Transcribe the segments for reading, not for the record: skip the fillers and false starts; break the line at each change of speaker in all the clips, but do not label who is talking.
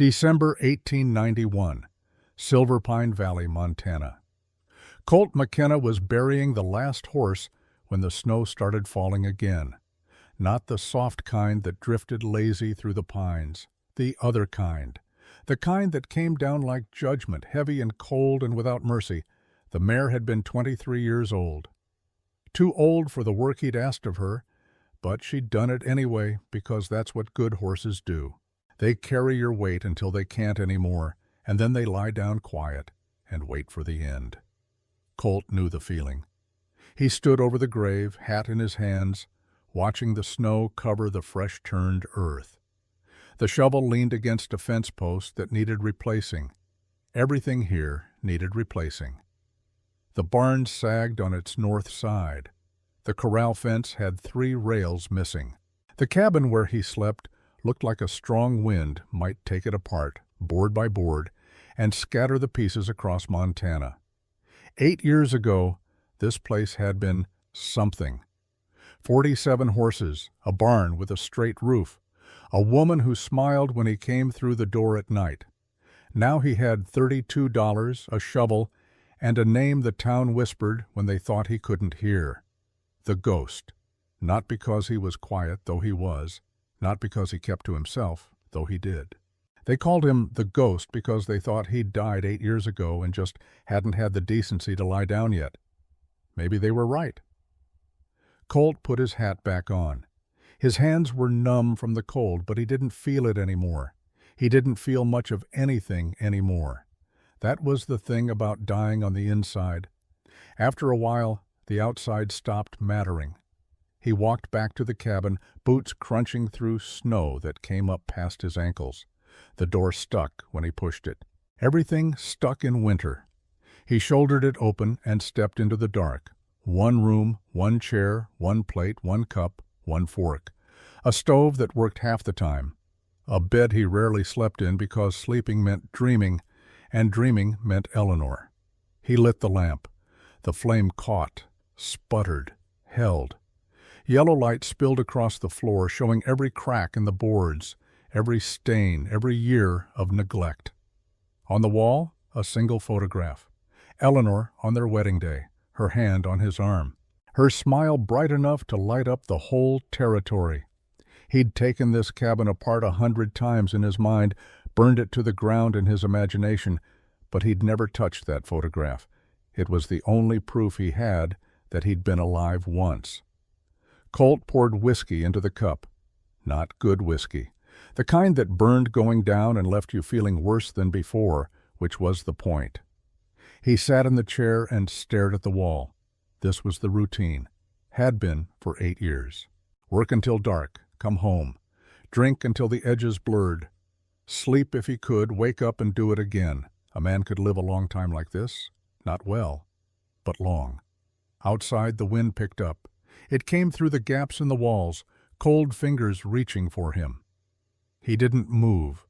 December 1891, Silver Pine Valley, Montana. Colt McKenna was burying the last horse when the snow started falling again. Not the soft kind that drifted lazy through the pines. The other kind. The kind that came down like judgment, heavy and cold and without mercy. The mare had been 23 years old. Too old for the work he'd asked of her, but she'd done it anyway because that's what good horses do. They carry your weight until they can't anymore, and then they lie down quiet and wait for the end. Colt knew the feeling. He stood over the grave, hat in his hands, watching the snow cover the fresh-turned earth. The shovel leaned against a fence post that needed replacing. Everything here needed replacing. The barn sagged on its north side. The corral fence had 3 rails missing. The cabin where he slept looked like a strong wind might take it apart, board by board, and scatter the pieces across Montana. 8 years ago, this place had been something. 47 horses, a barn with a straight roof, a woman who smiled when he came through the door at night. Now he had $32, a shovel, and a name the town whispered when they thought he couldn't hear. The Ghost. Not because he was quiet, though he was. Not because he kept to himself, though he did. They called him the Ghost because they thought he'd died 8 years ago and just hadn't had the decency to lie down yet. Maybe they were right. Colt put his hat back on. His hands were numb from the cold, but he didn't feel it anymore. He didn't feel much of anything anymore. That was the thing about dying on the inside. After a while, the outside stopped mattering. He walked back to the cabin, boots crunching through snow that came up past his ankles. The door stuck when he pushed it. Everything stuck in winter. He shouldered it open and stepped into the dark. 1 room, 1 chair, 1 plate, 1 cup, 1 fork. A stove that worked half the time. A bed he rarely slept in because sleeping meant dreaming, and dreaming meant Eleanor. He lit the lamp. The flame caught, sputtered, held. Yellow light spilled across the floor, showing every crack in the boards, every stain, every year of neglect. On the wall, a single photograph. Eleanor on their wedding day, her hand on his arm. Her smile bright enough to light up the whole territory. He'd taken this cabin apart 100 times in his mind, burned it to the ground in his imagination, but he'd never touched that photograph. It was the only proof he had that he'd been alive once. Colt poured whiskey into the cup. Not good whiskey. The kind that burned going down and left you feeling worse than before, which was the point. He sat in the chair and stared at the wall. This was the routine. Had been for 8 years. Work until dark, come home. Drink until the edges blurred. Sleep if he could, wake up and do it again. A man could live a long time like this. Not well, but long. Outside, the wind picked up. It came through the gaps in the walls, cold fingers reaching for him. He didn't move.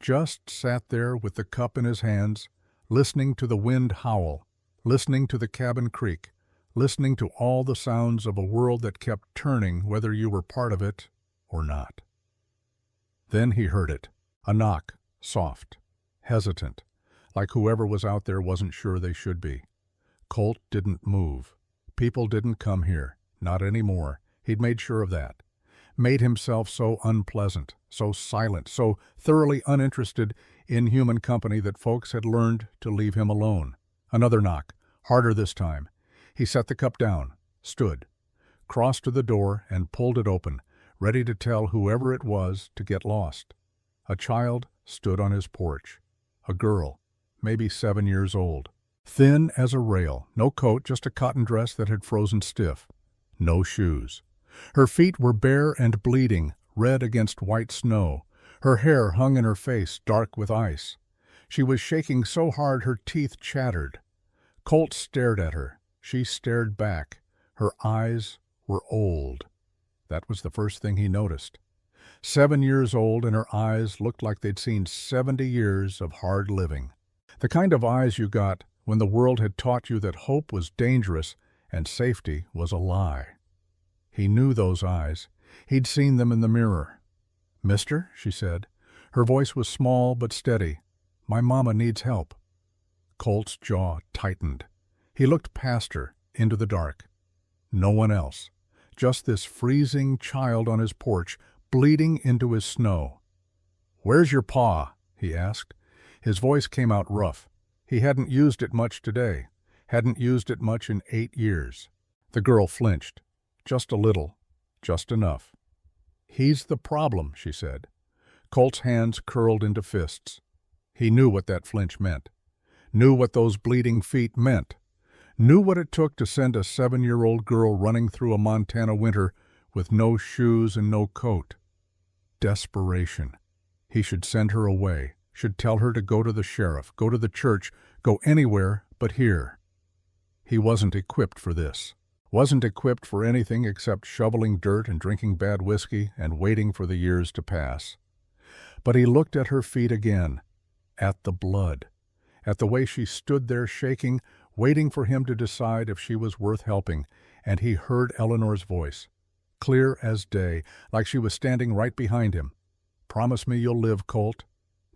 Just sat there with the cup in his hands, listening to the wind howl, listening to the cabin creak, listening to all the sounds of a world that kept turning whether you were part of it or not. Then he heard it. A knock, soft, hesitant, like whoever was out there wasn't sure they should be. Colt didn't move. People didn't come here, not anymore. He'd made sure of that. Made himself so unpleasant, so silent, so thoroughly uninterested in human company that folks had learned to leave him alone. Another knock, harder this time. He set the cup down, stood, crossed to the door and pulled it open, ready to tell whoever it was to get lost. A child stood on his porch. A girl, maybe 7 years old. Thin as a rail, no coat, just a cotton dress that had frozen stiff. No shoes. Her feet were bare and bleeding, red against white snow. Her hair hung in her face, dark with ice. She was shaking so hard her teeth chattered. Colt stared at her. She stared back. Her eyes were old. That was the first thing he noticed. 7 years old, and her eyes looked like they'd seen 70 years of hard living. The kind of eyes you got when the world had taught you that hope was dangerous and safety was a lie. He knew those eyes. He'd seen them in the mirror. "Mister," she said. Her voice was small but steady. "My mama needs help." Colt's jaw tightened. He looked past her, into the dark. No one else. Just this freezing child on his porch, bleeding into his snow. "Where's your paw?" he asked. His voice came out rough. He hadn't used it much today. Hadn't used it much in 8 years. The girl flinched. Just a little. Just enough. "He's the problem," she said. Colt's hands curled into fists. He knew what that flinch meant. Knew what those bleeding feet meant. Knew what it took to send a 7-year-old girl running through a Montana winter with no shoes and no coat. Desperation. He should send her away, should tell her to go to the sheriff, go to the church, go anywhere but here. He wasn't equipped for this. Wasn't equipped for anything except shoveling dirt and drinking bad whiskey and waiting for the years to pass. But he looked at her feet again, at the blood, at the way she stood there shaking, waiting for him to decide if she was worth helping, and he heard Eleanor's voice, clear as day, like she was standing right behind him. "Promise me you'll live, Colt.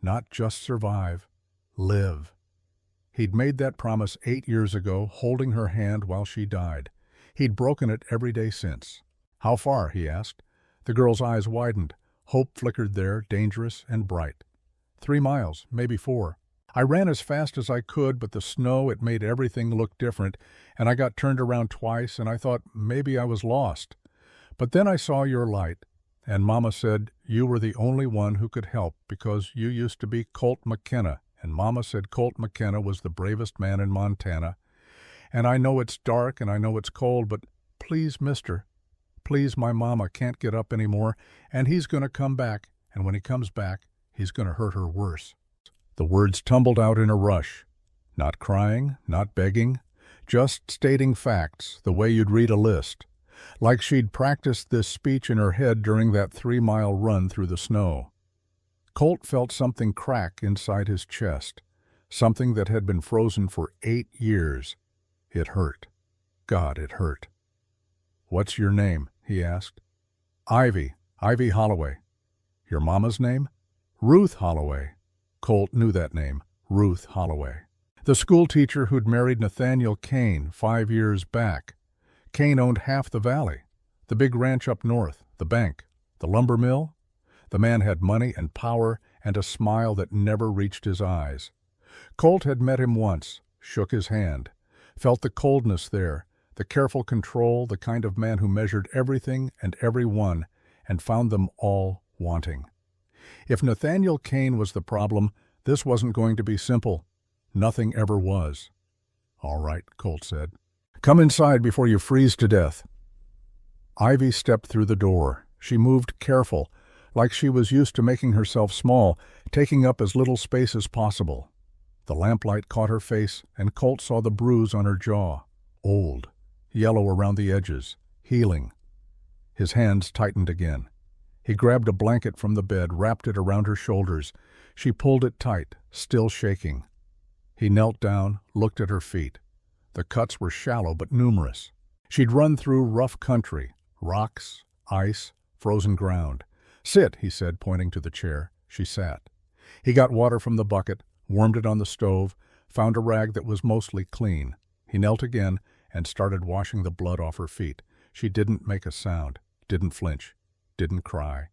Not just survive. Live." He'd made that promise 8 years ago, holding her hand while she died. He'd broken it every day since. "How far?" he asked. The girl's eyes widened. Hope flickered there, dangerous and bright. 3 miles, maybe 4. I ran as fast as I could, but the snow, it made everything look different, and I got turned around twice, and I thought maybe I was lost. But then I saw your light, and Mama said you were the only one who could help because you used to be Colt McKenna, and Mama said Colt McKenna was the bravest man in Montana. And I know it's dark and I know it's cold, but please, mister, please, my mama can't get up anymore, and he's going to come back, and when he comes back, he's going to hurt her worse." The words tumbled out in a rush. Not crying, not begging, just stating facts the way you'd read a list. Like she'd practiced this speech in her head during that 3-mile run through the snow. Colt felt something crack inside his chest, something that had been frozen for 8 years. It hurt. God, it hurt. "What's your name?" he asked. "Ivy Holloway." "Your mama's name?" "Ruth Holloway." Colt knew that name, Ruth Holloway. The school teacher who'd married Nathaniel Kane 5 years back. Kane owned half the valley, the big ranch up north, the bank, the lumber mill. The man had money and power and a smile that never reached his eyes. Colt had met him once, shook his hand, felt the coldness there, the careful control, the kind of man who measured everything and everyone and found them all wanting. If Nathaniel Kane was the problem, this wasn't going to be simple. Nothing ever was. "All right," Colt said. "Come inside before you freeze to death." Ivy stepped through the door. She moved careful, like she was used to making herself small, taking up as little space as possible. The lamplight caught her face, and Colt saw the bruise on her jaw. Old, yellow around the edges, healing. His hands tightened again. He grabbed a blanket from the bed, wrapped it around her shoulders. She pulled it tight, still shaking. He knelt down, looked at her feet. The cuts were shallow but numerous. She'd run through rough country, rocks, ice, frozen ground. "Sit," he said, pointing to the chair. She sat. He got water from the bucket, warmed it on the stove, found a rag that was mostly clean. He knelt again and started washing the blood off her feet. She didn't make a sound, didn't flinch, didn't cry.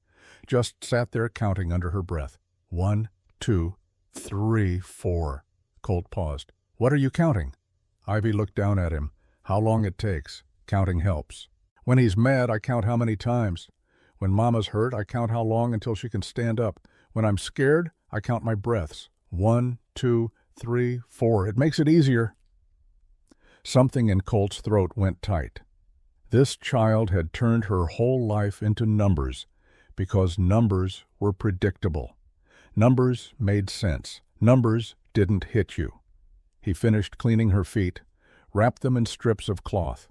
Just sat there counting under her breath. 1, 2, 3, 4. Colt paused. "What are you counting?" Ivy looked down at him. "How long it takes. Counting helps. When he's mad, I count how many times. When Mama's hurt, I count how long until she can stand up. When I'm scared, I count my breaths. 1, 2, 3, 4. It makes it easier." Something in Colt's throat went tight. This child had turned her whole life into numbers, because numbers were predictable. Numbers made sense. Numbers didn't hit you. He finished cleaning her feet, wrapped them in strips of cloth.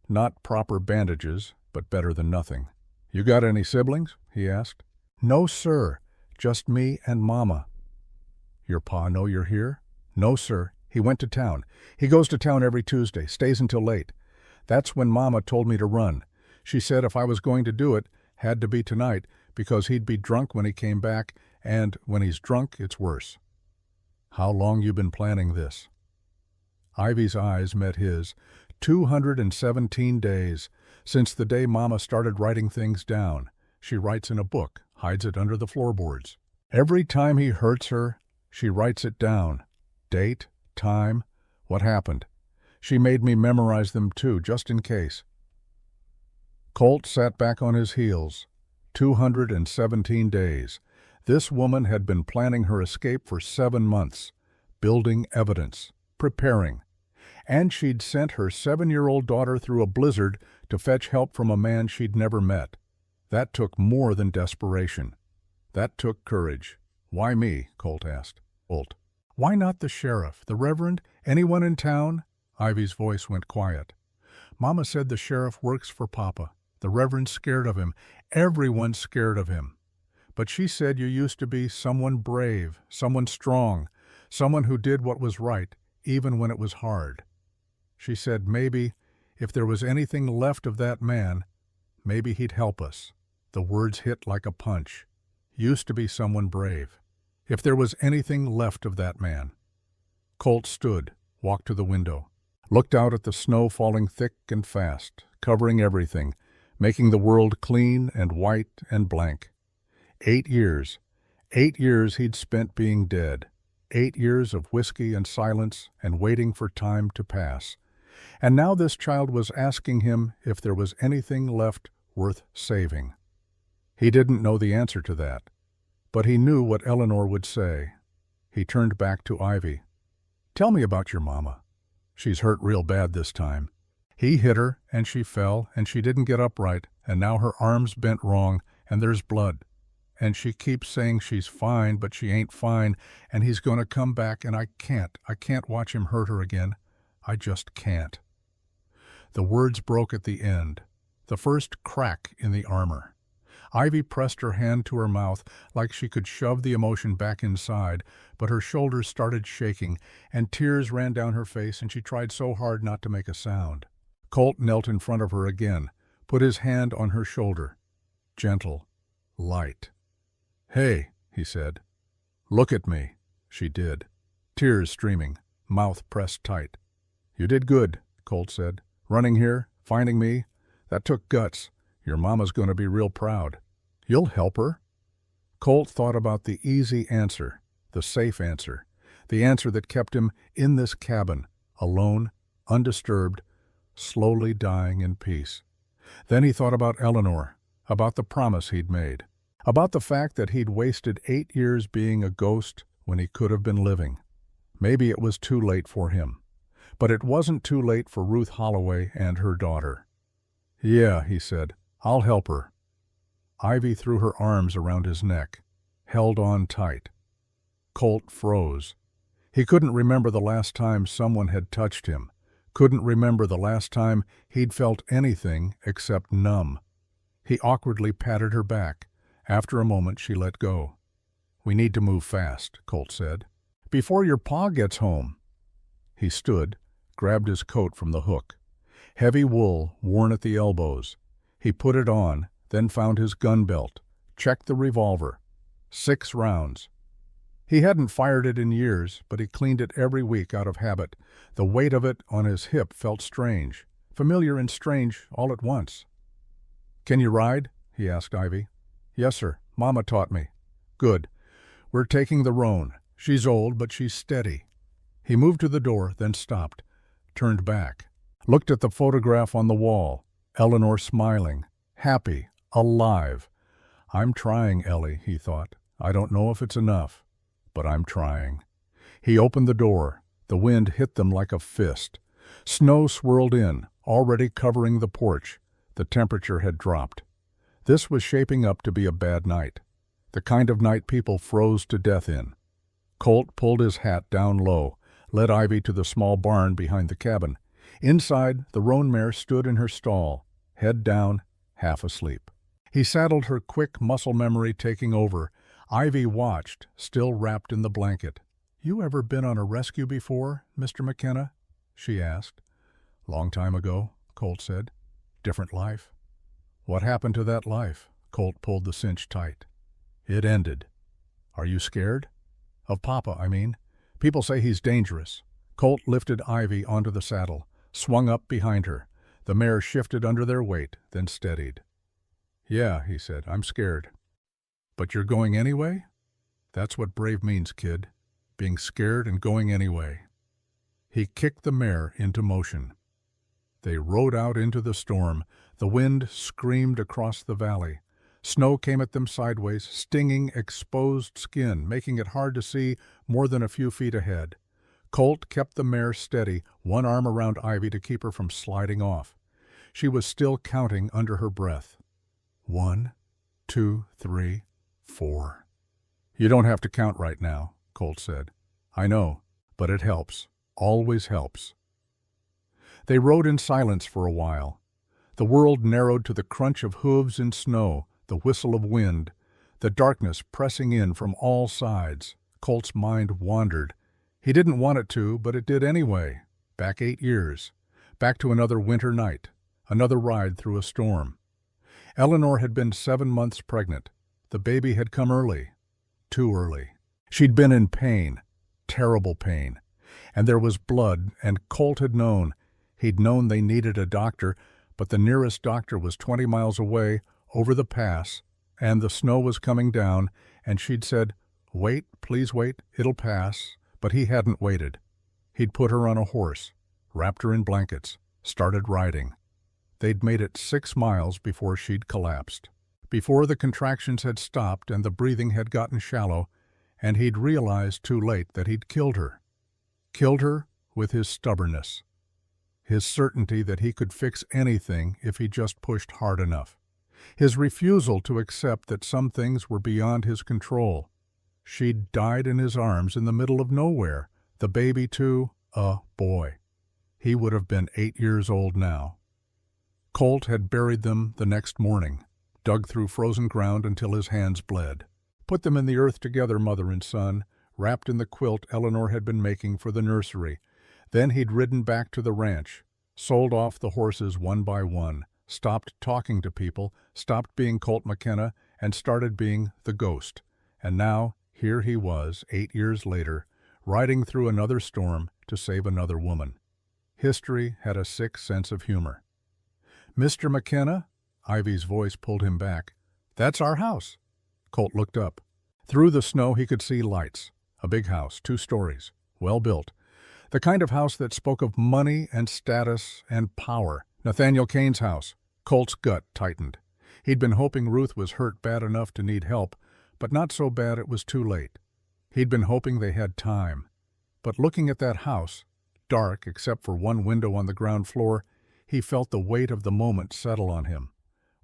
Not proper bandages, but better than nothing. "You got any siblings?" he asked. "No, sir. Just me and Mama." "Your pa know you're here?" "No, sir. He went to town. He goes to town every Tuesday, stays until late. That's when Mama told me to run. She said if I was going to do it, had to be tonight, because he'd be drunk when he came back, And when he's drunk, it's worse. How long you been planning this? Ivy's eyes met his. 217 days, since the day Mama started writing things down. She writes in a book, hides it under the floorboards. Every time he hurts her, she writes it down. Date, time, what happened. She made me memorize them too, just in case. Colt sat back on his heels. 217 days. This woman had been planning her escape for 7 months, building evidence, preparing. And she'd sent her 7-year-old daughter through a blizzard to fetch help from a man she'd never met. That took more than desperation. That took courage. Why me? Colt asked. Colt. Why not the sheriff, the reverend, anyone in town? Ivy's voice went quiet. Mama said the sheriff works for Papa. The reverend's scared of him. Everyone's scared of him. But she said you used to be someone brave, someone strong, someone who did what was right, even when it was hard. She said maybe, if there was anything left of that man, maybe he'd help us. The words hit like a punch. Used to be someone brave. If there was anything left of that man. Colt stood, walked to the window, looked out at the snow falling thick and fast, covering everything, making the world clean and white and blank. 8 years. 8 years he'd spent being dead. 8 years of whiskey and silence and waiting for time to pass. And now this child was asking him if there was anything left worth saving. He didn't know the answer to that, but he knew what Eleanor would say. He turned back to Ivy. Tell me about your mama. She's hurt real bad this time. He hit her, and she fell, and she didn't get upright, and now her arm's bent wrong, and there's blood. And she keeps saying she's fine, but she ain't fine, and he's going to come back, and I can't watch him hurt her again. I just can't. The words broke at the end, the first crack in the armor. Ivy pressed her hand to her mouth like she could shove the emotion back inside, but her shoulders started shaking, and tears ran down her face, and she tried so hard not to make a sound. Colt knelt in front of her again, put his hand on her shoulder. Gentle, light. Hey, he said. Look at me. She did. Tears streaming, mouth pressed tight. You did good, Colt said. Running here, finding me, that took guts. Your mama's going to be real proud. You'll help her? Colt thought about the easy answer, the safe answer, the answer that kept him in this cabin, alone, undisturbed, slowly dying in peace. Then he thought about Eleanor, about the promise he'd made, about the fact that he'd wasted 8 years being a ghost when he could have been living. Maybe it was too late for him. But it wasn't too late for Ruth Holloway and her daughter. Yeah, he said, I'll help her. Ivy threw her arms around his neck, held on tight. Colt froze. He couldn't remember the last time someone had touched him, couldn't remember the last time he'd felt anything except numb. He awkwardly patted her back. After a moment, she let go. We need to move fast, Colt said. Before your pa gets home. He stood, grabbed his coat from the hook. Heavy wool, worn at the elbows. He put it on, then found his gun belt, checked the revolver. 6 rounds. He hadn't fired it in years, but he cleaned it every week out of habit. The weight of it on his hip felt strange, familiar and strange all at once. Can you ride? He asked Ivy. Yes, sir. Mama taught me. Good. We're taking the roan. She's old, but she's steady. He moved to the door, then stopped, turned back, looked at the photograph on the wall. Eleanor smiling, happy, alive. I'm trying, Ellie, he thought. I don't know if it's enough, but I'm trying. He opened the door. The wind hit them like a fist. Snow swirled in, already covering the porch. The temperature had dropped. This was shaping up to be a bad night, the kind of night people froze to death in. Colt pulled his hat down low, led Ivy to the small barn behind the cabin. Inside, the roan mare stood in her stall, head down, half asleep. He saddled her, quick muscle memory taking over. Ivy watched, still wrapped in the blanket. You ever been on a rescue before, Mr. McKenna? She asked. Long time ago, Colt said. Different life. What happened to that life? Colt pulled the cinch tight. It ended. Are you scared? Of Papa, I mean. People say he's dangerous. Colt lifted Ivy onto the saddle, swung up behind her. The mare shifted under their weight, then steadied. Yeah, he said, I'm scared. But you're going anyway? That's what brave means, kid. Being scared and going anyway. He kicked the mare into motion. They rode out into the storm. The wind screamed across the valley. Snow came at them sideways, stinging exposed skin, making it hard to see more than a few feet ahead. Colt kept the mare steady, one arm around Ivy to keep her from sliding off. She was still counting under her breath. 1, 2, 3, 4. You don't have to count right now, Colt said. I know, but it helps. Always helps. They rode in silence for a while. The world narrowed to the crunch of hooves in snow, the whistle of wind, the darkness pressing in from all sides. Colt's mind wandered. He didn't want it to, but it did anyway. Back 8 years. Back to another winter night. Another ride through a storm. Eleanor had been 7 months pregnant. The baby had come early. Too early. She'd been in pain. Terrible pain. And there was blood, and Colt had known. He'd known they needed a doctor, but the nearest doctor was 20 miles away, over the pass, and the snow was coming down, and she'd said, "Wait, please wait, it'll pass," but he hadn't waited. He'd put her on a horse, wrapped her in blankets, started riding. They'd made it 6 miles before she'd collapsed. Before the contractions had stopped and the breathing had gotten shallow, and he'd realized too late that he'd killed her. Killed her with his stubbornness. His certainty that he could fix anything if he just pushed hard enough. His refusal to accept that some things were beyond his control. She'd died in his arms in the middle of nowhere, the baby too, a boy. He would have been 8 years old now. Colt had buried them the next morning, dug through frozen ground until his hands bled. Put them in the earth together, mother and son, wrapped in the quilt Eleanor had been making for the nursery. Then he'd ridden back to the ranch, sold off the horses one by one, stopped talking to people, stopped being Colt McKenna, and started being the ghost. And now, here he was, 8 years later, riding through another storm to save another woman. History had a sick sense of humor. "Mr. McKenna?" Ivy's voice pulled him back. "That's our house." Colt looked up. Through the snow he could see lights. A big house, 2 stories, well built. The kind of house that spoke of money and status and power. Nathaniel Kane's house. Colt's gut tightened. He'd been hoping Ruth was hurt bad enough to need help, but not so bad it was too late. He'd been hoping they had time. But looking at that house, dark except for one window on the ground floor, he felt the weight of the moment settle on him.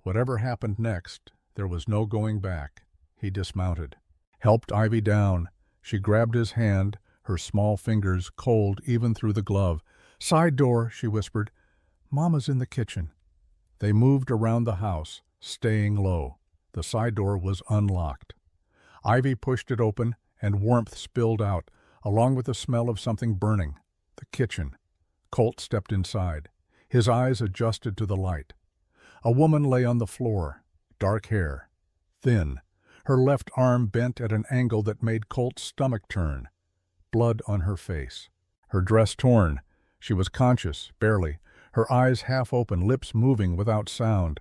Whatever happened next, there was no going back. He dismounted. Helped Ivy down. She grabbed his hand, her small fingers cold even through the glove. "Side door," she whispered. "Mama's in the kitchen." They moved around the house, staying low. The side door was unlocked. Ivy pushed it open, and warmth spilled out, along with the smell of something burning. The kitchen. Colt stepped inside. His eyes adjusted to the light. A woman lay on the floor, dark hair, thin, her left arm bent at an angle that made Colt's stomach turn. Blood on her face. Her dress torn. She was conscious, barely, her eyes half open, lips moving without sound.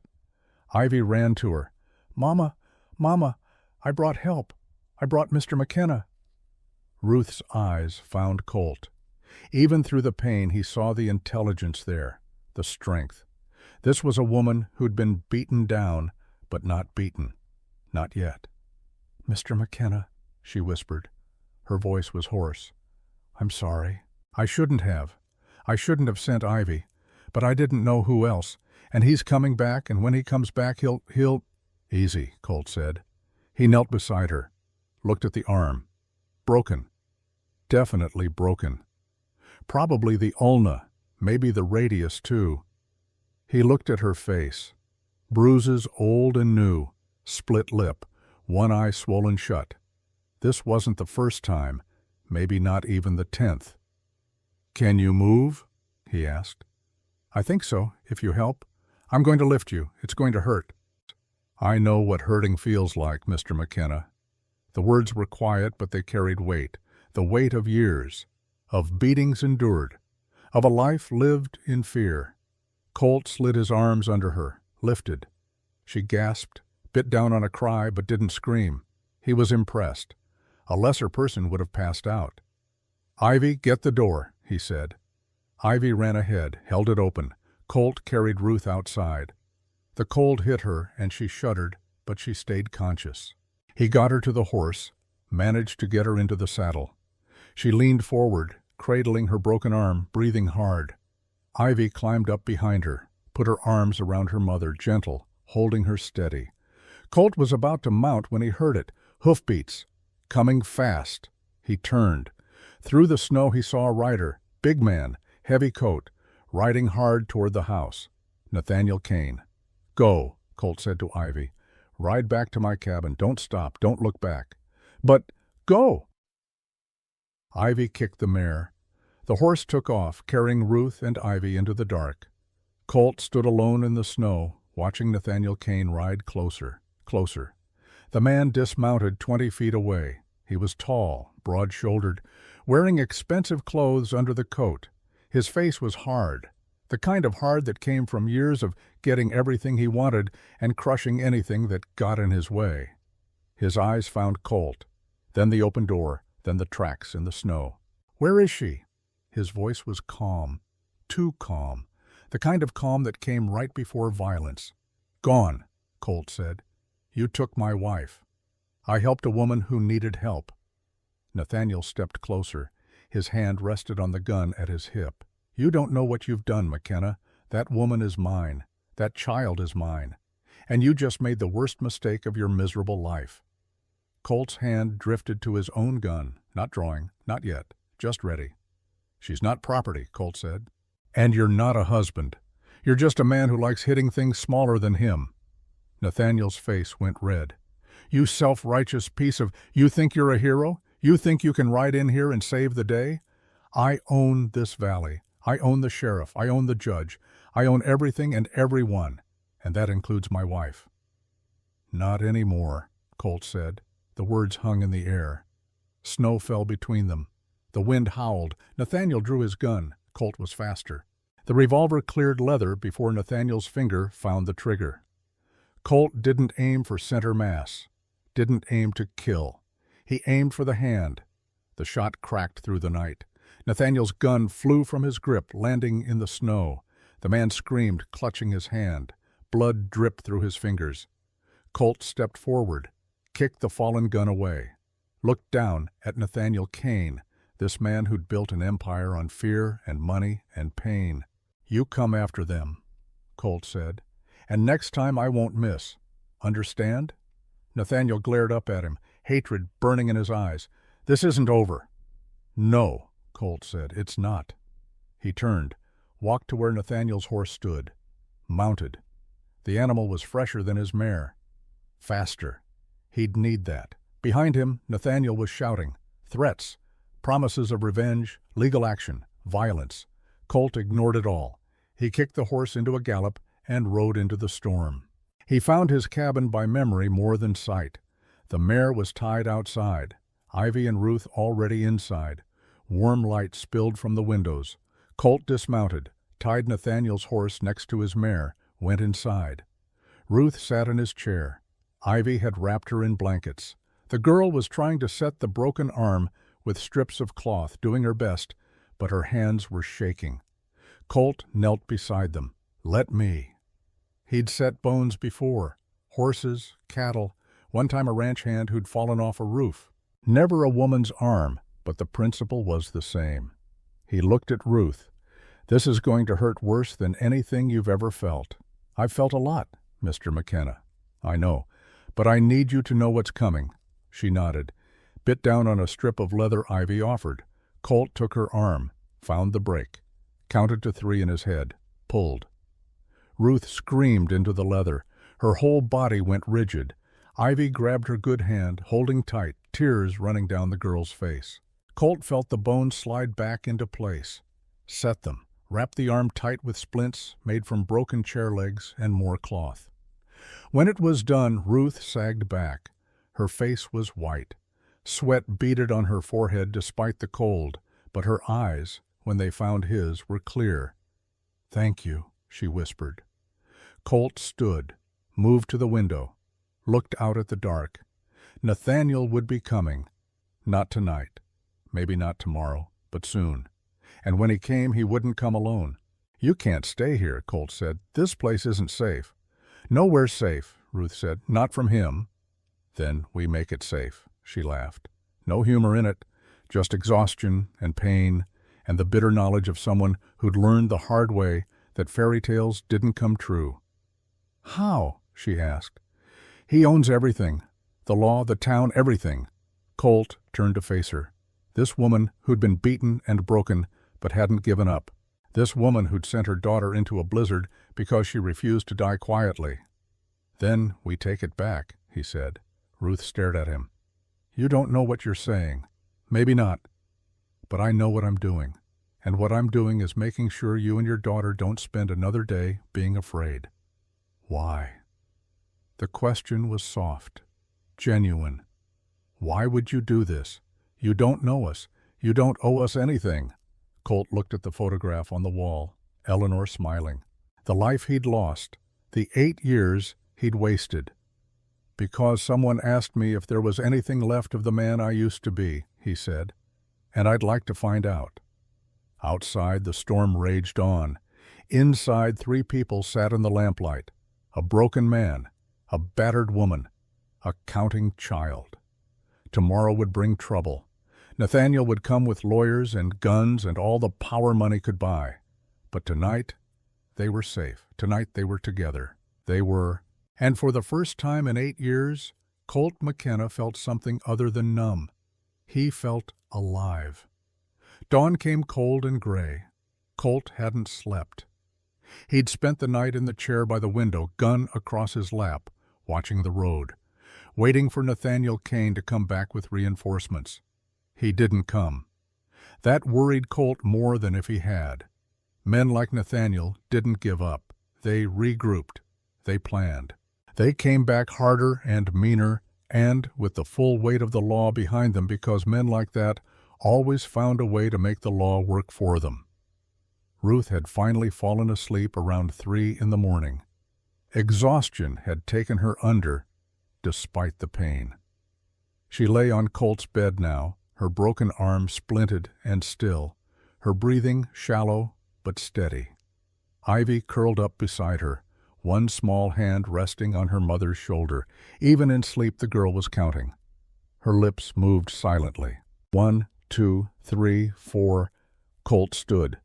Ivy ran to her. "Mama, Mama, I brought help. I brought Mr. McKenna." Ruth's eyes found Colt. Even through the pain he saw the intelligence there, the strength. This was a woman who'd been beaten down, but not beaten. Not yet. "Mr. McKenna," she whispered. Her voice was hoarse. "I'm sorry. I shouldn't have. I shouldn't have sent Ivy. But I didn't know who else. And he's coming back, and when he comes back he'll—" "Easy," Colt said. He knelt beside her, looked at the arm. Broken. Definitely broken. Probably the ulna, maybe the radius too. He looked at her face. Bruises old and new, split lip, one eye swollen shut. This wasn't the first time, maybe not even the 10th. "Can you move?" he asked. "I think so, if you help. I'm going to lift you. It's going to hurt." "I know what hurting feels like, Mr. McKenna." The words were quiet, but they carried weight. The weight of years, of beatings endured, of a life lived in fear. Colt slid his arms under her, lifted. She gasped, bit down on a cry, but didn't scream. He was impressed. A lesser person would have passed out. "Ivy, get the door," he said. Ivy ran ahead, held it open. Colt carried Ruth outside. The cold hit her, and she shuddered, but she stayed conscious. He got her to the horse, managed to get her into the saddle. She leaned forward, cradling her broken arm, breathing hard. Ivy climbed up behind her, put her arms around her mother, gentle, holding her steady. Colt was about to mount when he heard it, hoofbeats, coming fast. He turned. Through the snow he saw a rider, big man, heavy coat, riding hard toward the house. Nathaniel Kane. "Go," Colt said to Ivy. "Ride back to my cabin. Don't stop. Don't look back." "But go!" Ivy kicked the mare. The horse took off, carrying Ruth and Ivy into the dark. Colt stood alone in the snow, watching Nathaniel Kane ride closer, closer. The man dismounted 20 feet away. He was tall, broad-shouldered, wearing expensive clothes under the coat. His face was hard, the kind of hard that came from years of getting everything he wanted and crushing anything that got in his way. His eyes found Colt, then the open door, then the tracks in the snow. "Where is she?" His voice was calm, too calm, the kind of calm that came right before violence. "Gone," Colt said. "You took my wife. I helped a woman who needed help." Nathaniel stepped closer. His hand rested on the gun at his hip. "You don't know what you've done, McKenna. That woman is mine. That child is mine. And you just made the worst mistake of your miserable life." Colt's hand drifted to his own gun, not drawing, not yet, just ready. "She's not property," Colt said. "And you're not a husband. You're just a man who likes hitting things smaller than him." Nathaniel's face went red. "You self-righteous piece of... You think you're a hero? You think you can ride in here and save the day? I own this valley. I own the sheriff. I own the judge. I own everything and everyone, and that includes my wife." "Not anymore," Colt said. The words hung in the air. Snow fell between them. The wind howled. Nathaniel drew his gun. Colt was faster. The revolver cleared leather before Nathaniel's finger found the trigger. Colt didn't aim for center mass, didn't aim to kill. He aimed for the hand. The shot cracked through the night. Nathaniel's gun flew from his grip, landing in the snow. The man screamed, clutching his hand. Blood dripped through his fingers. Colt stepped forward, kicked the fallen gun away, looked down at Nathaniel Kane, this man who'd built an empire on fear and money and pain. "You come after them," Colt said, "and next time I won't miss. Understand?" Nathaniel glared up at him, hatred burning in his eyes. "This isn't over." "No," Colt said, "it's not." He turned, walked to where Nathaniel's horse stood, mounted. The animal was fresher than his mare. Faster. He'd need that. Behind him, Nathaniel was shouting. Threats, promises of revenge, legal action, violence. Colt ignored it all. He kicked the horse into a gallop and rode into the storm. He found his cabin by memory more than sight. The mare was tied outside, Ivy and Ruth already inside. Warm light spilled from the windows. Colt dismounted, tied Nathaniel's horse next to his mare, went inside. Ruth sat in his chair. Ivy had wrapped her in blankets. The girl was trying to set the broken arm with strips of cloth, doing her best, but her hands were shaking. Colt knelt beside them. "Let me." He'd set bones before. Horses, cattle, one time a ranch hand who'd fallen off a roof. Never a woman's arm, but the principle was the same. He looked at Ruth. "This is going to hurt worse than anything you've ever felt." "I've felt a lot, Mr. McKenna." "I know, but I need you to know what's coming." She nodded, bit down on a strip of leather Ivy offered. Colt took her arm, found the brake, counted to 3 in his head, pulled. Ruth screamed into the leather. Her whole body went rigid. Ivy grabbed her good hand, holding tight, tears running down the girl's face. Colt felt the bones slide back into place. Set them, wrapped the arm tight with splints made from broken chair legs and more cloth. When it was done, Ruth sagged back. Her face was white. Sweat beaded on her forehead despite the cold, but her eyes, when they found his, were clear. "Thank you," she whispered. Colt stood, moved to the window, looked out at the dark. Nathaniel would be coming. Not tonight, maybe not tomorrow, but soon. And when he came, he wouldn't come alone. "You can't stay here," Colt said. "This place isn't safe." "Nowhere's safe," Ruth said. "Not from him." "Then we make it safe," she laughed. No humor in it, just exhaustion and pain and the bitter knowledge of someone who'd learned the hard way that fairy tales didn't come true. "How?" she asked. "He owns everything. The law, the town, everything." Colt turned to face her. This woman who'd been beaten and broken but hadn't given up. This woman who'd sent her daughter into a blizzard because she refused to die quietly. "Then we take it back," he said. Ruth stared at him. "You don't know what you're saying. Maybe not. But I know what I'm doing. And what I'm doing is making sure you and your daughter don't spend another day being afraid." "Why?" The question was soft, genuine. "Why would you do this? You don't know us. You don't owe us anything." Colt looked at the photograph on the wall, Eleanor smiling. The life he'd lost, the 8 years he'd wasted. "Because someone asked me if there was anything left of the man I used to be," he said. "And I'd like to find out." Outside, the storm raged on. Inside, 3 people sat in the lamplight. A broken man, a battered woman, a counting child. Tomorrow would bring trouble. Nathaniel would come with lawyers and guns and all the power money could buy. But tonight, they were safe. Tonight they were together. They were. And for the first time in 8 years, Colt McKenna felt something other than numb. He felt alive. Dawn came cold and gray. Colt hadn't slept. He'd spent the night in the chair by the window, gun across his lap, watching the road, waiting for Nathaniel Kane to come back with reinforcements. He didn't come. That worried Colt more than if he had. Men like Nathaniel didn't give up. They regrouped. They planned. They came back harder and meaner and with the full weight of the law behind them because men like that always found a way to make the law work for them. Ruth had finally fallen asleep around 3 in the morning. Exhaustion had taken her under, despite the pain. She lay on Colt's bed now, her broken arm splinted and still, her breathing shallow but steady. Ivy curled up beside her, one small hand resting on her mother's shoulder. Even in sleep the girl was counting. Her lips moved silently. 1, 2, 3, 4. Colt stood.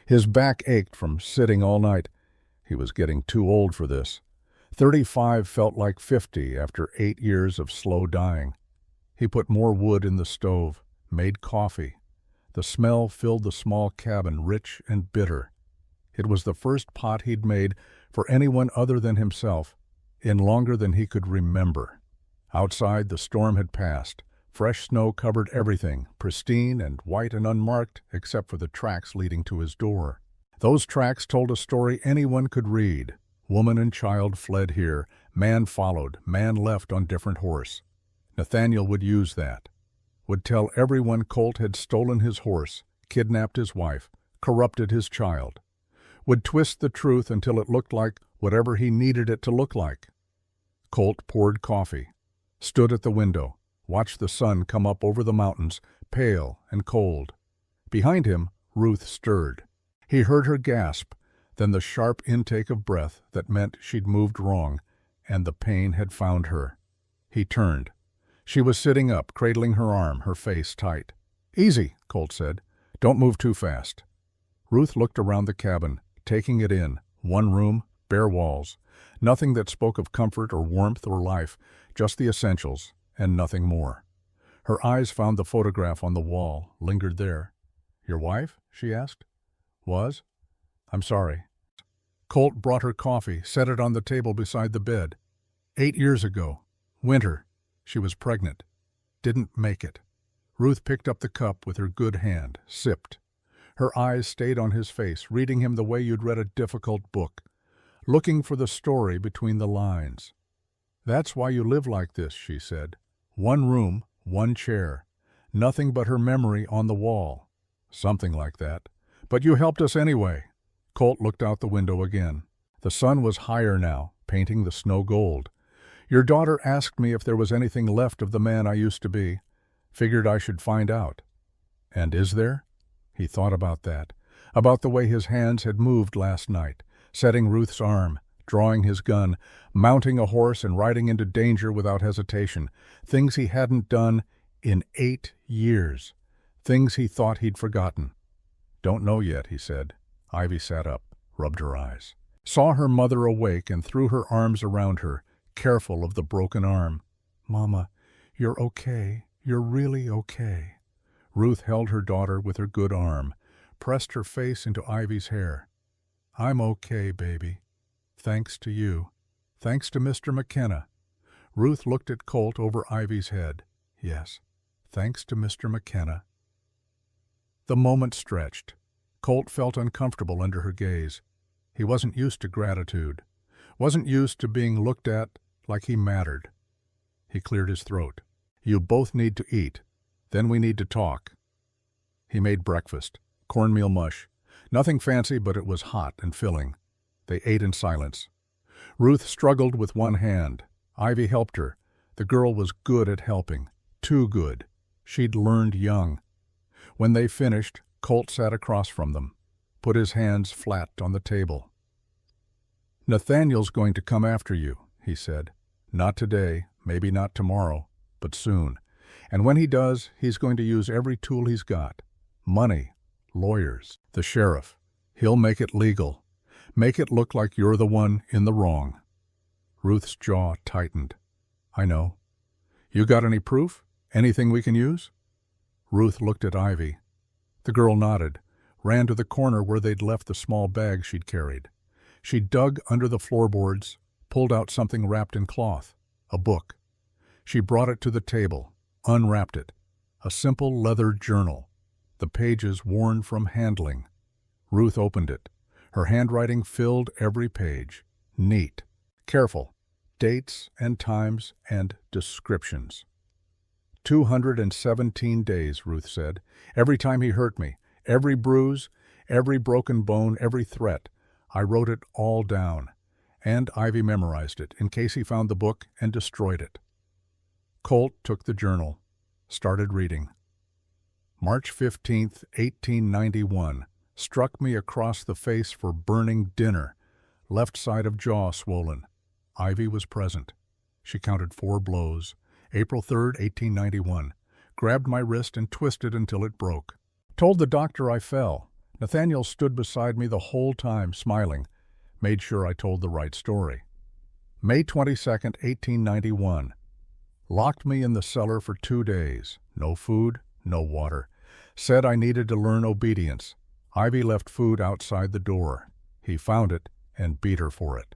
His back ached from sitting all night. He was getting too old for this. 35 felt like 50 after 8 years of slow dying. He put more wood in the stove, made coffee. The smell filled the small cabin, rich and bitter. It was the first pot he'd made for anyone other than himself in longer than he could remember. Outside, the storm had passed. Fresh snow covered everything, pristine and white and unmarked except for the tracks leading to his door. Those tracks told a story anyone could read. Woman and child fled here. Man followed. Man left on different horse. Nathaniel would use that. Would tell everyone Colt had stolen his horse, kidnapped his wife, corrupted his child. Would twist the truth until it looked like whatever he needed it to look like. Colt poured coffee, stood at the window, watched the sun come up over the mountains, pale and cold. Behind him, Ruth stirred. He heard her gasp, then the sharp intake of breath that meant she'd moved wrong, and the pain had found her. He turned. She was sitting up, cradling her arm, her face tight. "Easy," Colt said. "Don't move too fast." Ruth looked around the cabin, taking it in. One room, bare walls. Nothing that spoke of comfort or warmth or life, just the essentials, and nothing more. Her eyes found the photograph on the wall, lingered there. "Your wife?" she asked. "Was? I'm sorry." Colt brought her coffee, set it on the table beside the bed. 8 years ago. Winter. She was pregnant. Didn't make it. Ruth picked up the cup with her good hand, sipped. Her eyes stayed on his face, reading him the way you'd read a difficult book, looking for the story between the lines. "That's why you live like this," she said. "One room, One chair. Nothing but her memory on the wall. Something like that. But you helped us anyway. Colt looked out the window again. The sun was higher now, painting the snow gold. Your daughter asked me if there was anything left of the man I used to be. Figured I should find out. And is there? He thought about that. About the way his hands had moved last night, setting Ruth's arm, drawing his gun, mounting a horse and riding into danger without hesitation. Things he hadn't done in 8 years. Things he thought he'd forgotten. Don't know yet, he said. Ivy sat up, rubbed her eyes. Saw her mother awake and threw her arms around her, careful of the broken arm. Mama, you're okay. You're really okay. Ruth held her daughter with her good arm, pressed her face into Ivy's hair. I'm okay, baby. Thanks to you. Thanks to Mr. McKenna. Ruth looked at Colt over Ivy's head. Yes, thanks to Mr. McKenna. The moment stretched. Colt felt uncomfortable under her gaze. He wasn't used to gratitude. Wasn't used to being looked at like he mattered. He cleared his throat. You both need to eat. Then we need to talk. He made breakfast. Cornmeal mush. Nothing fancy, but it was hot and filling. They ate in silence. Ruth struggled with one hand. Ivy helped her. The girl was good at helping. Too good. She'd learned young. When they finished, Colt sat across from them, put his hands flat on the table. Nathaniel's going to come after you, he said. Not today, maybe not tomorrow, but soon. And when he does, he's going to use every tool he's got. Money, lawyers, the sheriff. He'll make it legal. Make it look like you're the one in the wrong. Ruth's jaw tightened. I know. You got any proof? Anything we can use? Ruth looked at Ivy. The girl nodded, ran to the corner where they'd left the small bag she'd carried. She dug under the floorboards, pulled out something wrapped in cloth, a book. She brought it to the table, unwrapped it. A simple leather journal, the pages worn from handling. Ruth opened it. Her handwriting filled every page. Neat, careful, dates and times and descriptions. 217 days, Ruth said. Every time he hurt me, every bruise, every broken bone, every threat. I wrote it all down. And Ivy memorized it in case he found the book and destroyed it. Colt took the journal, started reading. March 15th, 1891. Struck me across the face for burning dinner. Left side of jaw swollen. Ivy was present. She counted 4 blows. April 3rd, 1891. Grabbed my wrist and twisted until it broke. Told the doctor I fell. Nathaniel stood beside me the whole time, smiling. Made sure I told the right story. May 22nd, 1891. Locked me in the cellar for 2 days. No food, no water. Said I needed to learn obedience. Ivy left food outside the door. He found it and beat her for it.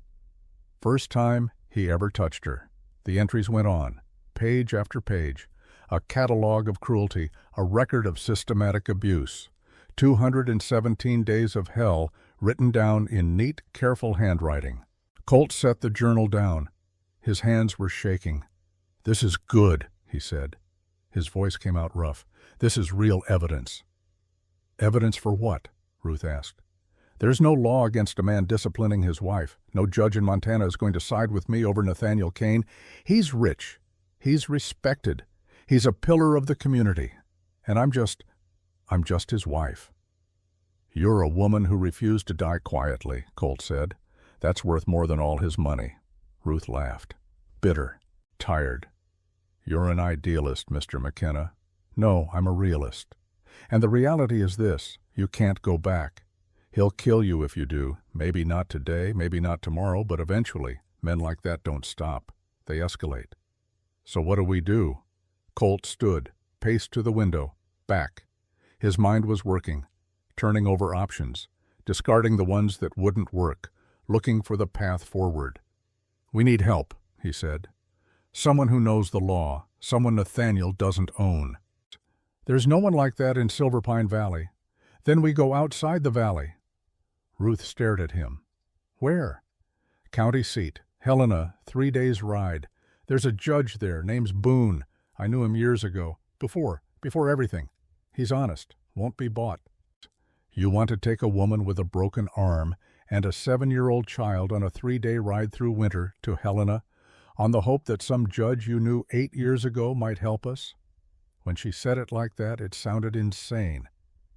First time he ever touched her. The entries went on, page after page. A catalog of cruelty, a record of systematic abuse. 217 days of hell written down in neat, careful handwriting. Colt set the journal down. His hands were shaking. This is good, he said. His voice came out rough. This is real evidence. Evidence for what? Ruth asked. There's no law against a man disciplining his wife. No judge in Montana is going to side with me over Nathaniel Kane. He's rich. He's respected. He's a pillar of the community. And I'm just his wife. You're a woman who refused to die quietly, Colt said. That's worth more than all his money. Ruth laughed. Bitter. Tired. You're an idealist, Mr. McKenna. No, I'm a realist. And the reality is this, you can't go back. He'll kill you if you do. Maybe not today, maybe not tomorrow, but eventually. Men like that don't stop. They escalate. So what do? Colt stood, paced to the window, back. His mind was working, turning over options, discarding the ones that wouldn't work, looking for the path forward. We need help, he said. Someone who knows the law, someone Nathaniel doesn't own. There's no one like that in Silver Pine Valley. Then we go outside the valley. Ruth stared at him. Where? County seat, Helena, 3 days' ride. There's a judge there, name's Boone, I knew him years ago, before everything. He's honest, won't be bought. You want to take a woman with a broken arm and a 7-year-old child on a 3-day ride through winter to Helena on the hope that some judge you knew 8 years ago might help us? When she said it like that, it sounded insane.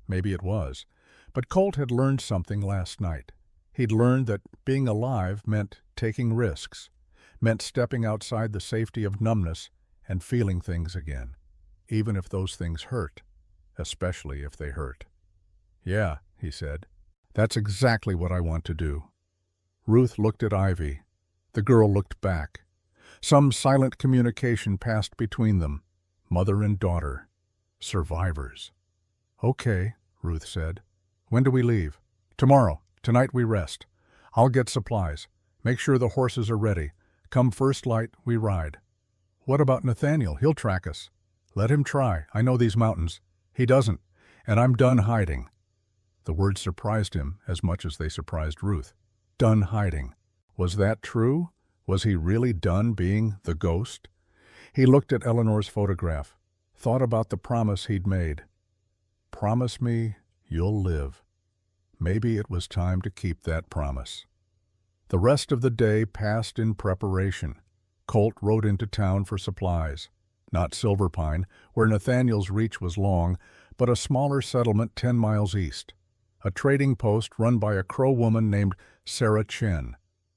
Maybe it was. But Colt had learned something last night. He'd learned that being alive meant taking risks, meant stepping outside the safety of numbness and feeling things again, even if those things hurt, especially if they hurt. Yeah, he said. That's exactly what I want to do. Ruth looked at Ivy. The girl looked back. Some silent communication passed between them. Mother and daughter. Survivors. Okay, Ruth said. When do we leave? Tomorrow. Tonight we rest. I'll get supplies. Make sure the horses are ready. Come first light, we ride. What about Nathaniel? He'll track us. Let him try. I know these mountains. He doesn't. And I'm done hiding. The words surprised him as much as they surprised Ruth. Done hiding. Was that true? Was he really done being the ghost? He looked at Eleanor's photograph, thought about the promise he'd made. Promise me you'll live. Maybe it was time to keep that promise. The rest of the day passed in preparation. Colt rode into town for supplies. Not Silver Pine, where Nathaniel's reach was long, but a smaller settlement 10 miles east. A trading post run by a Crow woman named Sarah Chen.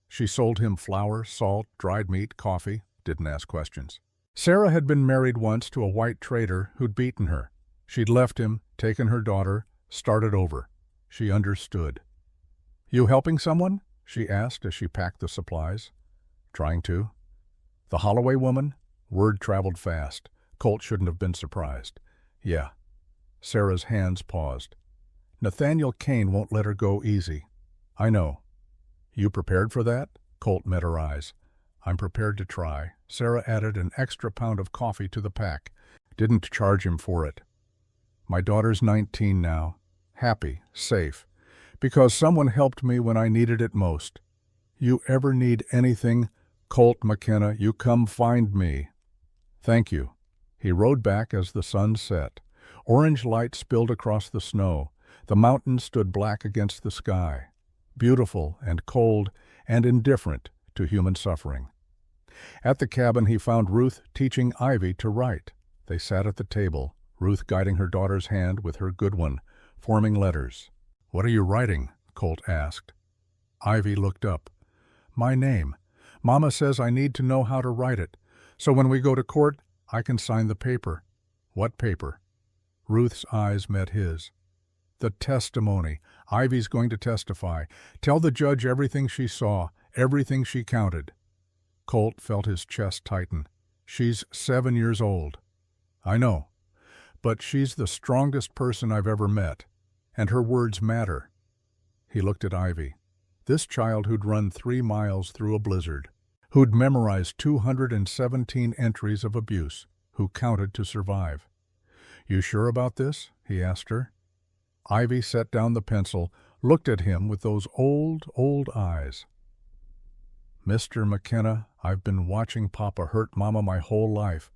She sold him flour, salt, dried meat, coffee, didn't ask questions. Sarah had been married once to a white trader who'd beaten her. She'd left him, taken her daughter, started over. She understood. You helping someone? She asked as she packed the supplies. Trying to. The Holloway woman? Word traveled fast. Colt shouldn't have been surprised. Yeah. Sarah's hands paused. Nathaniel Kane won't let her go easy. I know. You prepared for that? Colt met her eyes. I'm prepared to try. Sarah added an extra pound of coffee to the pack. Didn't charge him for it. My daughter's 19 now. Happy, safe. Because someone helped me when I needed it most. You ever need anything, Colt McKenna, you come find me. Thank you. He rode back as the sun set. Orange light spilled across the snow. The mountains stood black against the sky, beautiful and cold and indifferent to human suffering. At the cabin he found Ruth teaching Ivy to write. They sat at the table, Ruth guiding her daughter's hand with her good one, forming letters. What are you writing? Colt asked. Ivy looked up. My name. Mama says I need to know how to write it, so when we go to court, I can sign the paper. What paper? Ruth's eyes met his. The testimony. Ivy's going to testify. Tell the judge everything she saw, everything she counted. Colt felt his chest tighten. She's 7 years old. I know. But she's the strongest person I've ever met, and her words matter. He looked at Ivy. This child who'd run 3 miles through a blizzard, who'd memorized 217 entries of abuse, who counted to survive. You sure about this? He asked her. Ivy set down the pencil, looked at him with those old, old eyes. Mr. McKenna, I've been watching Papa hurt Mama my whole life,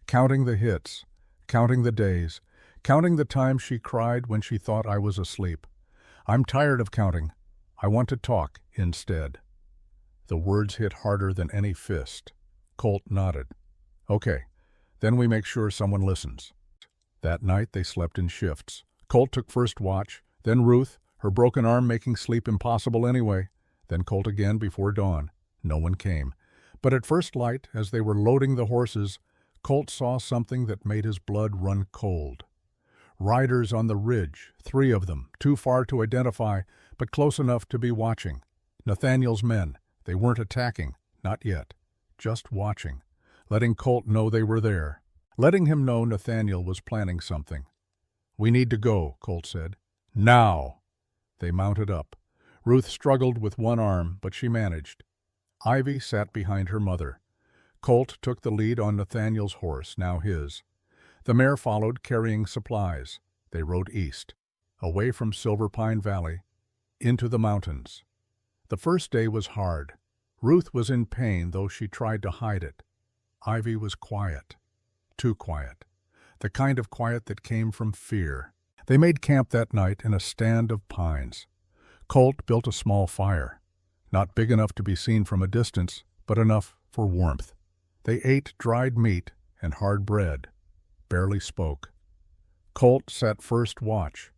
counting the hits, counting the days, counting the times she cried when she thought I was asleep. I'm tired of counting. I want to talk instead. The words hit harder than any fist. Colt nodded. Okay, then we make sure someone listens. That night they slept in shifts. Colt took first watch, then Ruth, her broken arm making sleep impossible anyway, then Colt again before dawn. No one came. But at first light, as they were loading the horses, Colt saw something that made his blood run cold. Riders on the ridge, 3 of them, too far to identify, but close enough to be watching. Nathaniel's men. They weren't attacking, not yet, just watching, letting Colt know they were there, letting him know Nathaniel was planning something. We need to go, Colt said. Now! They mounted up. Ruth struggled with one arm, but she managed. Ivy sat behind her mother. Colt took the lead on Nathaniel's horse, now his. The mare followed, carrying supplies. They rode east, away from Silver Pine Valley, into the mountains. The first day was hard. Ruth was in pain, though she tried to hide it. Ivy was quiet. too quiet. The kind of quiet that came from fear. They made camp that night in a stand of pines. Colt built a small fire, not big enough to be seen from a distance, but enough for warmth. They ate dried meat and hard bread, barely spoke. Colt sat first watch.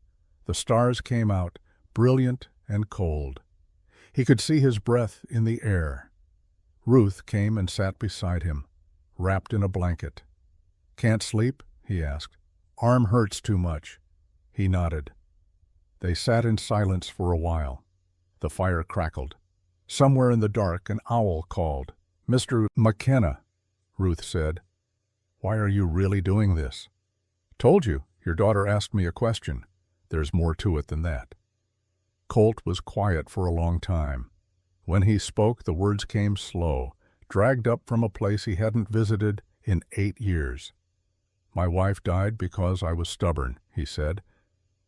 The stars came out, brilliant and cold. He could see his breath in the air. Ruth came and sat beside him, wrapped in a blanket. "Can't sleep?" he asked. "Arm hurts too much." He nodded. They sat in silence for a while. The fire crackled. Somewhere in the dark, an owl called. "Mr. McKenna," Ruth said. "Why are you really doing this?" "Told you. Your daughter asked me a question. There's more to it than that." Colt was quiet for a long time. When he spoke, the words came slow, dragged up from a place he hadn't visited in 8 years. "My wife died because I was stubborn," he said.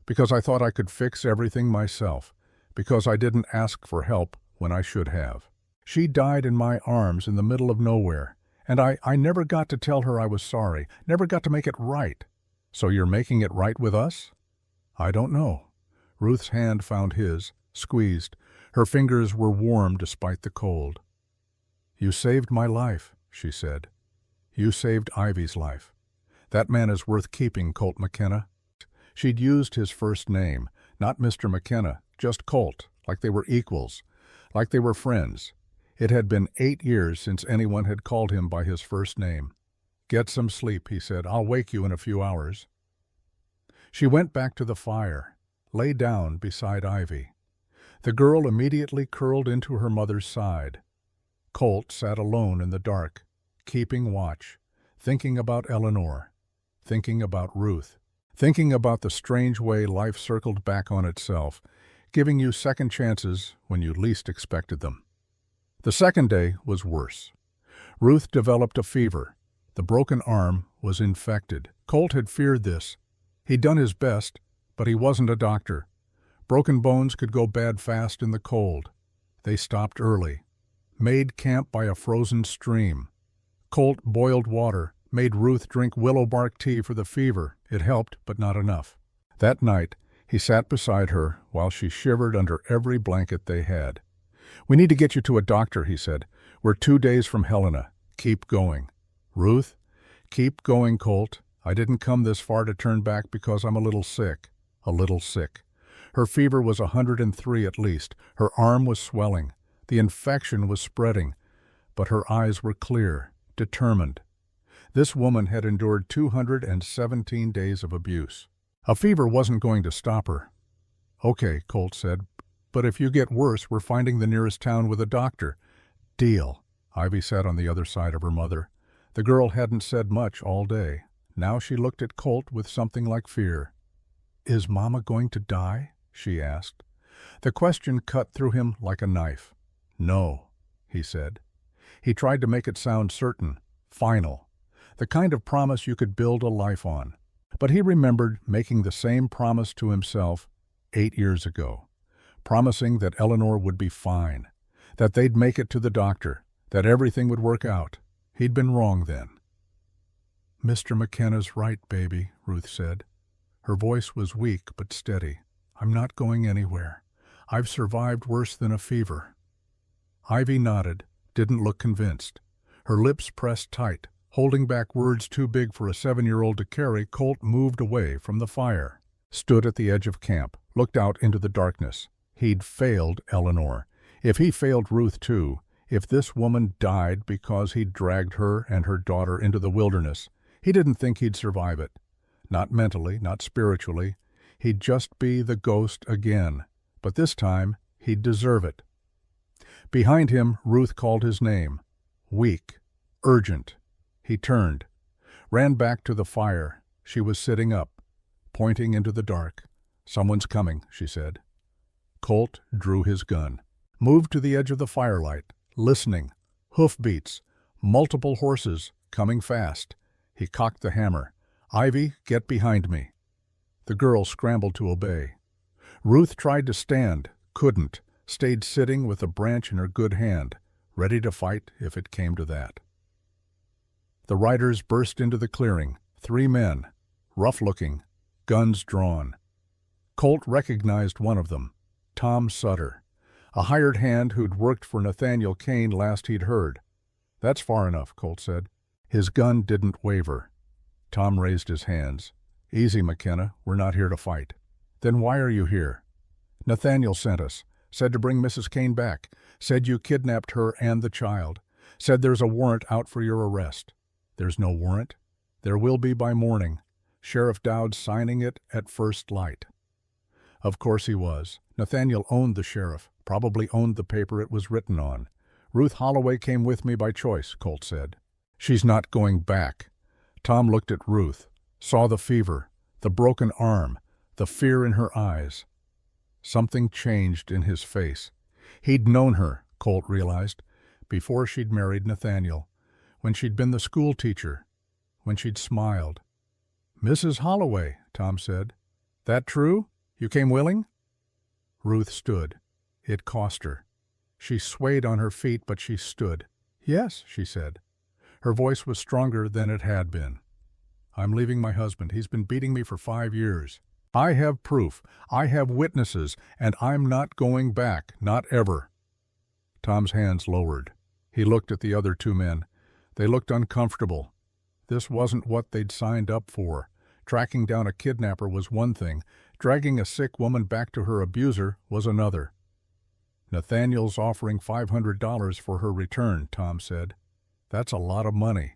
"Because I thought I could fix everything myself. Because I didn't ask for help when I should have. She died in my arms in the middle of nowhere, and I never got to tell her I was sorry, never got to make it right. So you're making it right with us?" "I don't know." Ruth's hand found his, squeezed. Her fingers were warm despite the cold. "You saved my life," she said. "You saved Ivy's life. That man is worth keeping, Colt McKenna." She'd used his first name, not Mr. McKenna, just Colt, like they were equals, like they were friends. It had been 8 years since anyone had called him by his first name. "Get some sleep," he said. "I'll wake you in a few hours." She went back to the fire, lay down beside Ivy. The girl immediately curled into her mother's side. Colt sat alone in the dark, keeping watch, thinking about Eleanor, thinking about Ruth, thinking about the strange way life circled back on itself, giving you second chances when you least expected them. The second day was worse. Ruth developed a fever. The broken arm was infected. Colt had feared this. He'd done his best, but he wasn't a doctor. Broken bones could go bad fast in the cold. They stopped early. Made camp by a frozen stream. Colt boiled water, made Ruth drink willow bark tea for the fever. It helped, but not enough. That night, he sat beside her while she shivered under every blanket they had. "We need to get you to a doctor," he said. "We're 2 days from Helena. Keep going." "Ruth?" "Keep going, Colt. I didn't come this far to turn back because I'm a little sick." A little sick. Her fever was 103 at least. Her arm was swelling. The infection was spreading. But her eyes were clear, determined. This woman had endured 217 days of abuse. A fever wasn't going to stop her. "Okay," Colt said, "but if you get worse, we're finding the nearest town with a doctor." "Deal." Ivy sat on the other side of her mother. The girl hadn't said much all day. Now she looked at Colt with something like fear. "Is Mama going to die?" she asked. The question cut through him like a knife. "No," he said. He tried to make it sound certain, final, the kind of promise you could build a life on. But he remembered making the same promise to himself 8 years ago, promising that Eleanor would be fine, that they'd make it to the doctor, that everything would work out. He'd been wrong then. "Mr. McKenna's right, baby," Ruth said. Her voice was weak but steady. "I'm not going anywhere. I've survived worse than a fever." Ivy nodded, didn't look convinced. Her lips pressed tight, holding back words too big for a 7-year-old to carry. Colt moved away from the fire, stood at the edge of camp, looked out into the darkness. He'd failed Eleanor. If he failed Ruth too, if this woman died because he'd dragged her and her daughter into the wilderness, he didn't think he'd survive it. Not mentally, not spiritually. He'd just be the ghost again. But this time, he'd deserve it. Behind him, Ruth called his name. Weak. Urgent. He turned. Ran back to the fire. She was sitting up, pointing into the dark. "Someone's coming," she said. Colt drew his gun. Moved to the edge of the firelight, listening. Hoofbeats. Multiple horses, coming fast. He cocked the hammer. "Ivy, get behind me." The girl scrambled to obey. Ruth tried to stand, couldn't, stayed sitting with a branch in her good hand, ready to fight if it came to that. The riders burst into the clearing. 3 men, rough-looking, guns drawn. Colt recognized one of them, Tom Sutter, a hired hand who'd worked for Nathaniel Kane last he'd heard. "That's far enough," Colt said. His gun didn't waver. Tom raised his hands. "Easy, McKenna. We're not here to fight." "Then why are you here?" "Nathaniel sent us. Said to bring Mrs. Kane back. Said you kidnapped her and the child. Said there's a warrant out for your arrest." "There's no warrant." "There will be by morning. Sheriff Dowd's signing it at first light." Of course he was. Nathaniel owned the sheriff, probably owned the paper it was written on. "Ruth Holloway came with me by choice," Colt said. "She's not going back." Tom looked at Ruth, saw the fever, the broken arm, the fear in her eyes. Something changed in his face. He'd known her, Colt realized, before she'd married Nathaniel, when she'd been the school teacher, when she'd smiled. "Mrs. Holloway," Tom said. "That true? You came willing?" Ruth stood. It cost her. She swayed on her feet, but she stood. "Yes," she said. Her voice was stronger than it had been. "I'm leaving my husband. He's been beating me for 5 years. I have proof. I have witnesses, and I'm not going back, not ever." Tom's hands lowered. He looked at the other 2 men. They looked uncomfortable. This wasn't what they'd signed up for. Tracking down a kidnapper was one thing. Dragging a sick woman back to her abuser was another. "Nathaniel's offering $500 for her return," Tom said. "That's a lot of money."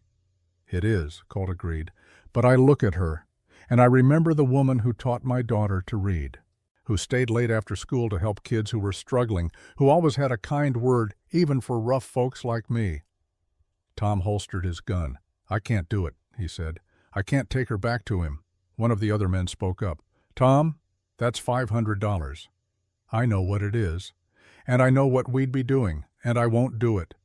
"It is," Colt agreed. "But I look at her, and I remember the woman who taught my daughter to read, who stayed late after school to help kids who were struggling, who always had a kind word even for rough folks like me." Tom holstered his gun. "I can't do it," he said. "I can't take her back to him." One of the other men spoke up. "Tom, that's $500. I know what it is, and I know what we'd be doing, and I won't do it.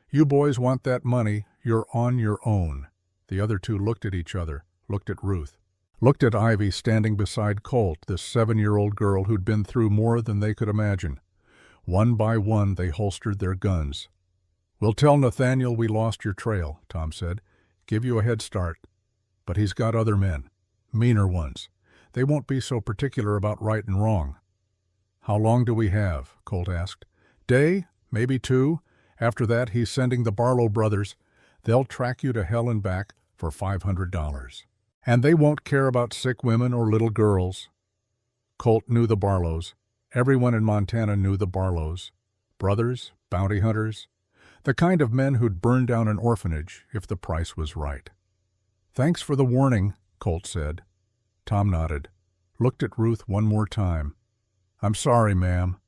You boys want that money, you're on your own." The other 2 looked at each other, looked at Ruth, looked at Ivy standing beside Colt, this 7-year-old girl who'd been through more than they could imagine. One by one they holstered their guns. "We'll tell Nathaniel we lost your trail," Tom said. "Give you a head start. But he's got other men, meaner ones. They won't be so particular about right and wrong." "How long do we have?" Colt asked. "Day, maybe 2. After that, he's sending the Barlow brothers. They'll track you to hell and back for $500. And they won't care about sick women or little girls." Colt knew the Barlows. Everyone in Montana knew the Barlows. Brothers, bounty hunters, the kind of men who'd burn down an orphanage if the price was right. "Thanks for the warning," Colt said. Tom nodded, looked at Ruth one more time. "I'm sorry, ma'am,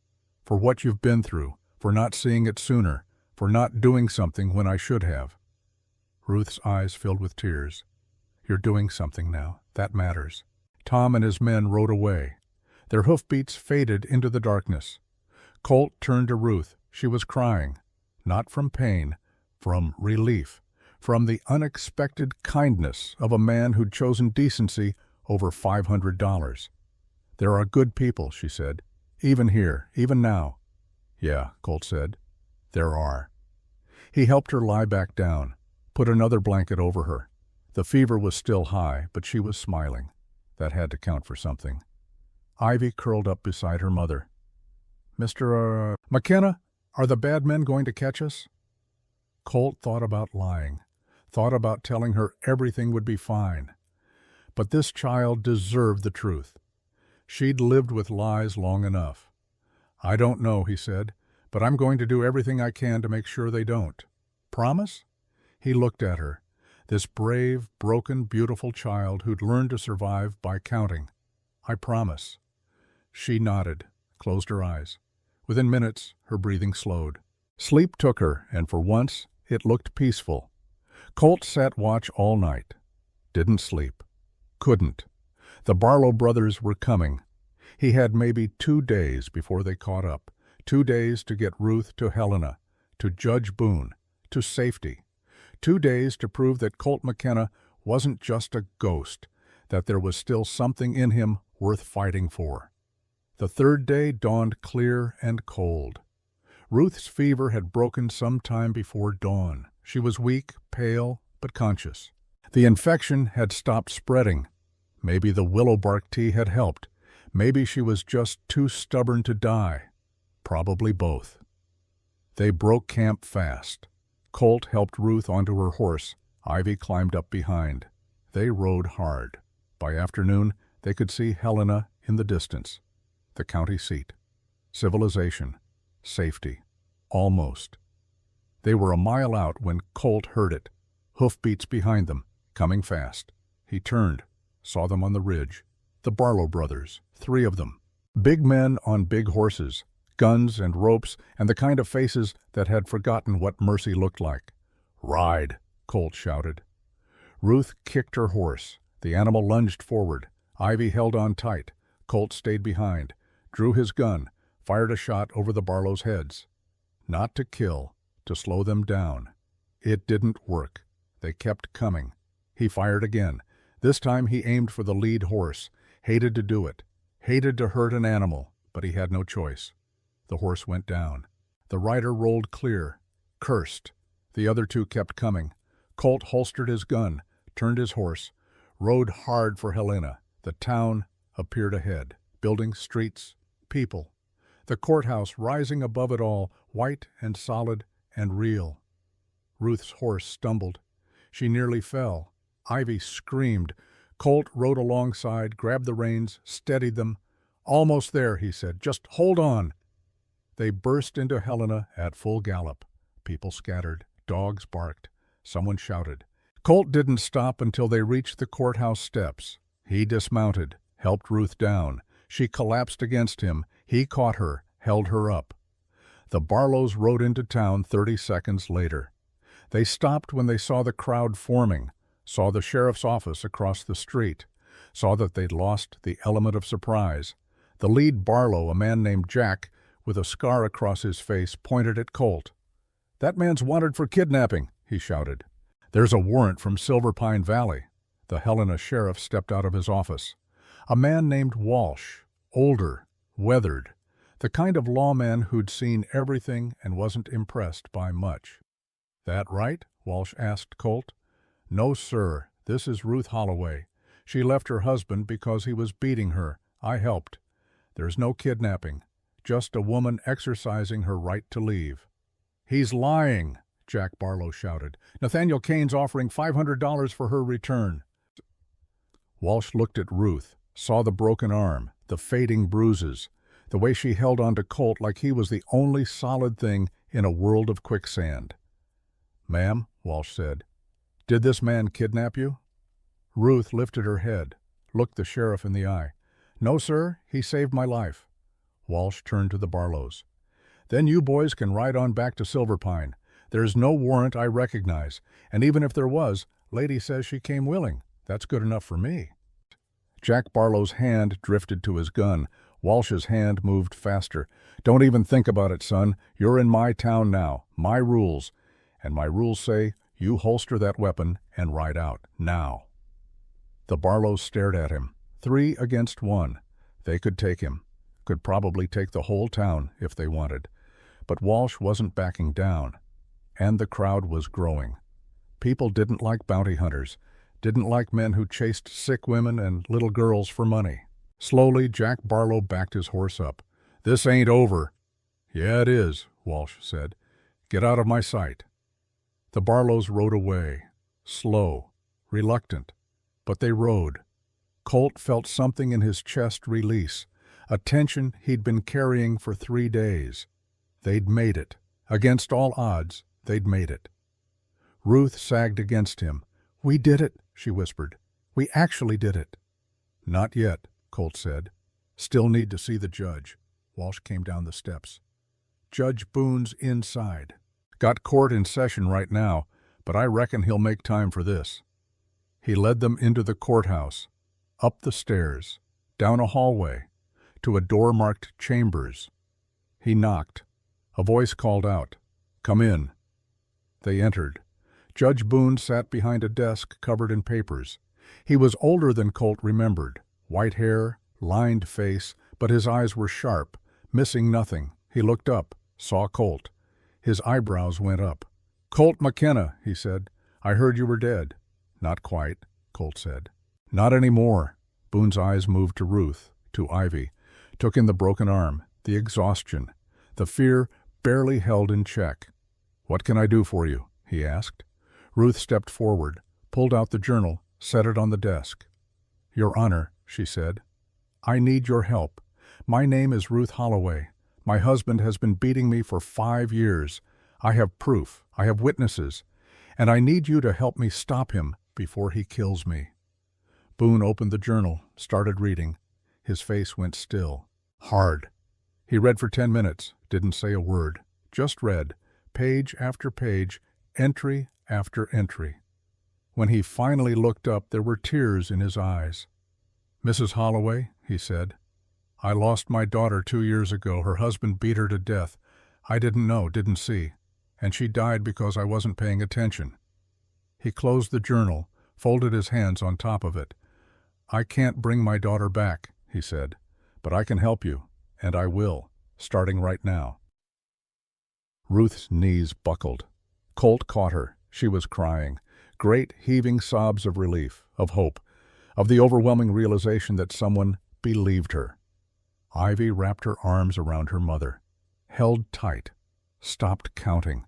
for what you've been through, for not seeing it sooner, for not doing something when I should have." Ruth's eyes filled with tears. "You're doing something now. That matters." Tom and his men rode away. Their hoofbeats faded into the darkness. Colt turned to Ruth. She was crying, not from pain, from relief, from the unexpected kindness of a man who'd chosen decency over $500. "There are good people," she said, "even here, even now." "Yeah," Colt said, "there are." He helped her lie back down, put another blanket over her. The fever was still high, but she was smiling. That had to count for something. Ivy curled up beside her mother. "Mr. McKenna, are the bad men going to catch us?" Colt thought about lying, thought about telling her everything would be fine. But this child deserved the truth. She'd lived with lies long enough. "I don't know," he said, "but I'm going to do everything I can to make sure they don't. Promise?" He looked at her, this brave, broken, beautiful child who'd learned to survive by counting. "I promise." She nodded, closed her eyes. Within minutes, her breathing slowed. Sleep took her, and for once, it looked peaceful. Colt sat watch all night. Didn't sleep. Couldn't. The Barlow brothers were coming. He had maybe 2 days before they caught up. 2 days to get Ruth to Helena, to Judge Boone, to safety. 2 days to prove that Colt McKenna wasn't just a ghost, that there was still something in him worth fighting for. The 3rd day dawned clear and cold. Ruth's fever had broken some time before dawn. She was weak, pale, but conscious. The infection had stopped spreading. Maybe the willow bark tea had helped. Maybe she was just too stubborn to die. Probably both. They broke camp fast. Colt helped Ruth onto her horse. Ivy climbed up behind. They rode hard. By afternoon, they could see Helena in the distance. The county seat. Civilization. Safety. Almost. They were a mile out when Colt heard it. Hoofbeats behind them, coming fast. He turned, saw them on the ridge. The Barlow brothers, 3 of them. Big men on big horses, guns and ropes, and the kind of faces that had forgotten what mercy looked like. "Ride," Colt shouted. Ruth kicked her horse. The animal lunged forward. Ivy held on tight. Colt stayed behind, drew his gun, fired a shot over the Barlows' heads. Not to kill, to slow them down. It didn't work. They kept coming. He fired again. This time he aimed for the lead horse. Hated to do it. Hated to hurt an animal, but he had no choice. The horse went down. The rider rolled clear. Cursed. The other 2 kept coming. Colt holstered his gun, turned his horse, rode hard for Helena. The town appeared ahead. Buildings, streets, people. The courthouse rising above it all, white and solid and real. Ruth's horse stumbled. She nearly fell. Ivy screamed. Colt rode alongside, grabbed the reins, steadied them. "Almost there," he said. "Just hold on." They burst into Helena at full gallop. People scattered. Dogs barked. Someone shouted. Colt didn't stop until they reached the courthouse steps. He dismounted, helped Ruth down. She collapsed against him. He caught her, held her up. The Barlows rode into town 30 seconds later. They stopped when they saw the crowd forming, saw the sheriff's office across the street, saw that they'd lost the element of surprise. The lead Barlow, a man named Jack, with a scar across his face, pointed at Colt. "That man's wanted for kidnapping," he shouted. "There's a warrant from Silver Pine Valley." The Helena sheriff stepped out of his office. A man named Walsh, older, weathered, the kind of lawman who'd seen everything and wasn't impressed by much. "That right?" Walsh asked Colt. "No, sir. This is Ruth Holloway. She left her husband because he was beating her. I helped. There's no kidnapping. Just a woman exercising her right to leave." "He's lying," Jack Barlow shouted. "Nathaniel Kane's offering $500 for her return." Walsh looked at Ruth, saw the broken arm, the fading bruises, the way she held on to Colt like he was the only solid thing in a world of quicksand. "Ma'am," Walsh said, "did this man kidnap you?" Ruth lifted her head, looked the sheriff in the eye. "No, sir, he saved my life." Walsh turned to the Barlows. "Then you boys can ride on back to Silver Pine. There's no warrant I recognize, and even if there was, lady says she came willing. That's good enough for me." Jack Barlow's hand drifted to his gun. Walsh's hand moved faster. "Don't even think about it, son. You're in my town now, my rules. And my rules say you holster that weapon and ride out, now." The Barlows stared at him. 3 against 1. They could take him. Could probably take the whole town if they wanted. But Walsh wasn't backing down. And the crowd was growing. People didn't like bounty hunters, didn't like men who chased sick women and little girls for money. Slowly, Jack Barlow backed his horse up. "This ain't over." "Yeah, it is," Walsh said. "Get out of my sight." The Barlows rode away, slow, reluctant, but they rode. Colt felt something in his chest release, a tension he'd been carrying for 3 days. They'd made it. Against all odds, they'd made it. Ruth sagged against him. "We did it," she whispered. "We actually did it." "Not yet," Colt said. "Still need to see the judge." Walsh came down the steps. "Judge Boone's inside. Got court in session right now, but I reckon he'll make time for this." He led them into the courthouse, up the stairs, down a hallway, to a door marked Chambers. He knocked. A voice called out, "Come in." They entered. Judge Boone sat behind a desk covered in papers. He was older than Colt remembered. White hair, lined face, but his eyes were sharp, missing nothing. He looked up, saw Colt. His eyebrows went up. "Colt McKenna," he said. I heard you were dead." "Not quite," Colt said. "Not anymore." Boone's eyes moved to Ruth, to Ivy, took in the broken arm, the exhaustion, the fear barely held in check. "What can I do for you?" he asked. Ruth stepped forward, pulled out the journal, set it on the desk. "Your Honor," she said, "I need your help. My name is Ruth Holloway. My husband has been beating me for 5 years. I have proof, I have witnesses, and I need you to help me stop him before he kills me." Boone opened the journal, started reading. His face went still, hard. He read for 10 minutes, didn't say a word, just read, page after page, entry after entry. When he finally looked up, there were tears in his eyes. "Mrs. Holloway," he said, "I lost my daughter 2 years ago. Her husband beat her to death. I didn't know, didn't see, and she died because I wasn't paying attention." He closed the journal, folded his hands on top of it. "I can't bring my daughter back," he said, "but I can help you, and I will, starting right now." Ruth's knees buckled. Colt caught her. She was crying. Great heaving sobs of relief, of hope, of the overwhelming realization that someone believed her. Ivy wrapped her arms around her mother, held tight, stopped counting.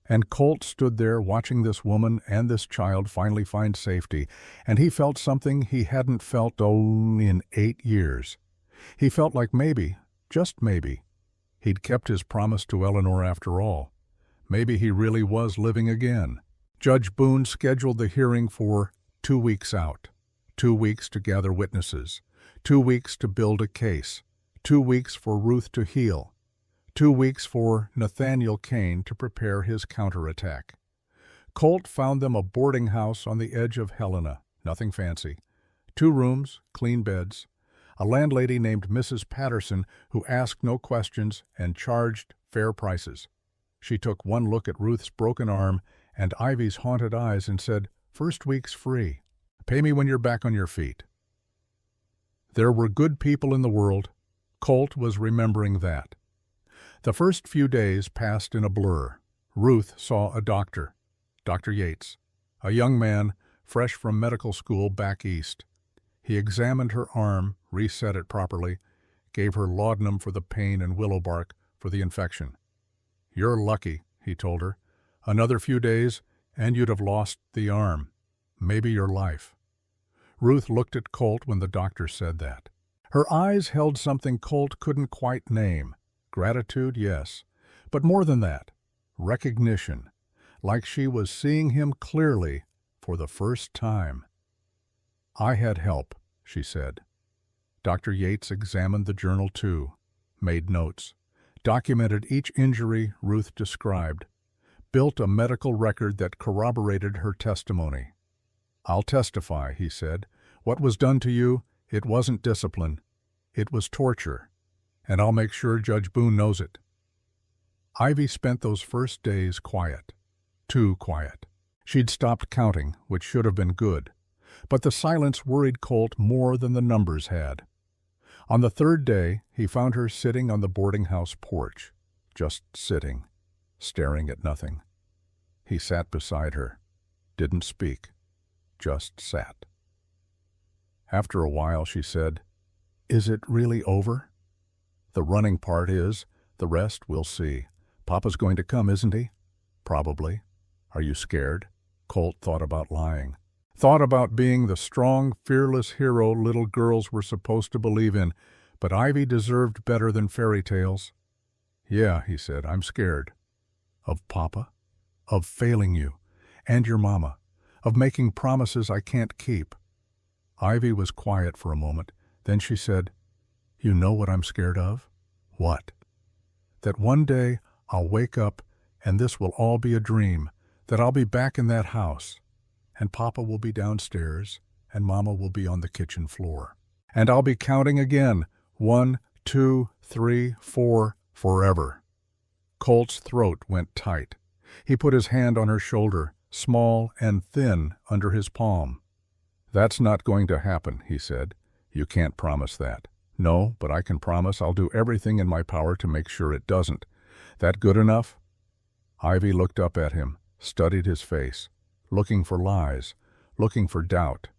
And Colt stood there watching this woman and this child finally find safety, and he felt something he hadn't felt in 8 years. He felt like maybe, just maybe, he'd kept his promise to Eleanor after all. Maybe he really was living again. Judge Boone scheduled the hearing for 2 weeks out. 2 weeks to gather witnesses. 2 weeks to build a case. 2 weeks for Ruth to heal. 2 weeks for Nathaniel Kane to prepare his counterattack. Colt found them a boarding house on the edge of Helena, nothing fancy. 2 rooms, clean beds. A landlady named Mrs. Patterson who asked no questions and charged fair prices. She took one look at Ruth's broken arm and Ivy's haunted eyes and said, "First week's free. Pay me when you're back on your feet." There were good people in the world. Colt was remembering that. The first few days passed in a blur. Ruth saw a doctor, Dr. Yates, a young man fresh from medical school back east. He examined her arm, reset it properly, gave her laudanum for the pain and willow bark for the infection. "You're lucky," he told her. "Another few days, and you'd have lost the arm, maybe your life." Ruth looked at Colt when the doctor said that. Her eyes held something Colt couldn't quite name. Gratitude, yes, but more than that, recognition, like she was seeing him clearly for the first time. "I had help," she said. Dr. Yates examined the journal too, made notes, documented each injury Ruth described, built a medical record that corroborated her testimony. "I'll testify," he said. "What was done to you, it wasn't discipline. It was torture. And I'll make sure Judge Boone knows it." Ivy spent those first days quiet. Too quiet. She'd stopped counting, which should have been good. But the silence worried Colt more than the numbers had. On the 3rd day, he found her sitting on the boarding house porch, just sitting, staring at nothing. He sat beside her, didn't speak, just sat. After a while, she said, "Is it really over?" "The running part is. The rest we'll see. Papa's going to come, isn't he?" "Probably." "Are you scared?" Colt thought about lying. Thought about being the strong, fearless hero little girls were supposed to believe in, but Ivy deserved better than fairy tales. "Yeah," he said, "I'm scared." "Of Papa? Of failing you? And your mama? Of making promises I can't keep?" Ivy was quiet for a moment. Then she said, "You know what I'm scared of?" "What?" "That one day I'll wake up and this will all be a dream, that I'll be back in that house, and Papa will be downstairs, and Mama will be on the kitchen floor. And I'll be counting again, 1, 2, 3, 4, forever." Colt's throat went tight. He put his hand on her shoulder, small and thin under his palm. "That's not going to happen," he said. "You can't promise that." "No, but I can promise I'll do everything in my power to make sure it doesn't. That good enough?" Ivy looked up at him, studied his face. looking for lies, looking for doubt.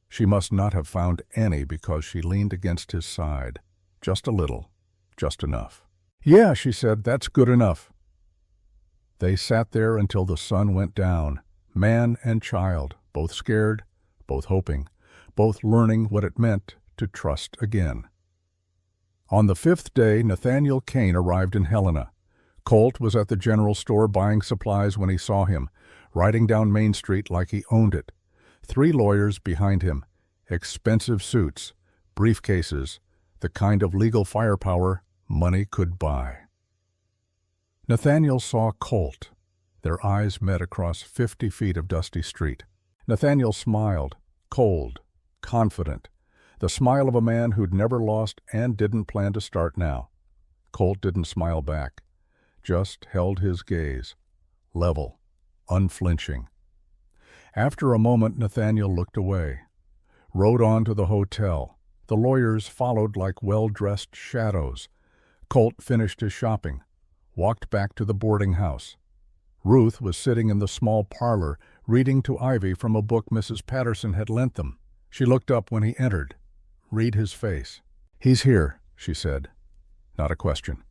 She must not have found any because she leaned against his side. Just a little, just enough. "Yeah," she said, "that's good enough." They sat there until the sun went down, man and child, both scared, both hoping, both learning what it meant to trust again. On the fifth day, Nathaniel Kane arrived in Helena. Colt was at the general store buying supplies when he saw him, riding down Main Street like he owned it. 3 lawyers behind him, expensive suits, briefcases, the kind of legal firepower money could buy. Nathaniel saw Colt. Their eyes met across 50 feet of dusty street. Nathaniel smiled, cold, confident, the smile of a man who'd never lost and didn't plan to start now. Colt didn't smile back, just held his gaze, level, unflinching. After a moment, Nathaniel looked away, rode on to the hotel. The lawyers followed like well-dressed shadows. Colt finished his shopping, walked back to the boarding house. Ruth was sitting in the small parlor, reading to Ivy from a book Mrs. Patterson had lent them. She looked up when he entered. Read his face. "He's here," she said. Not a question.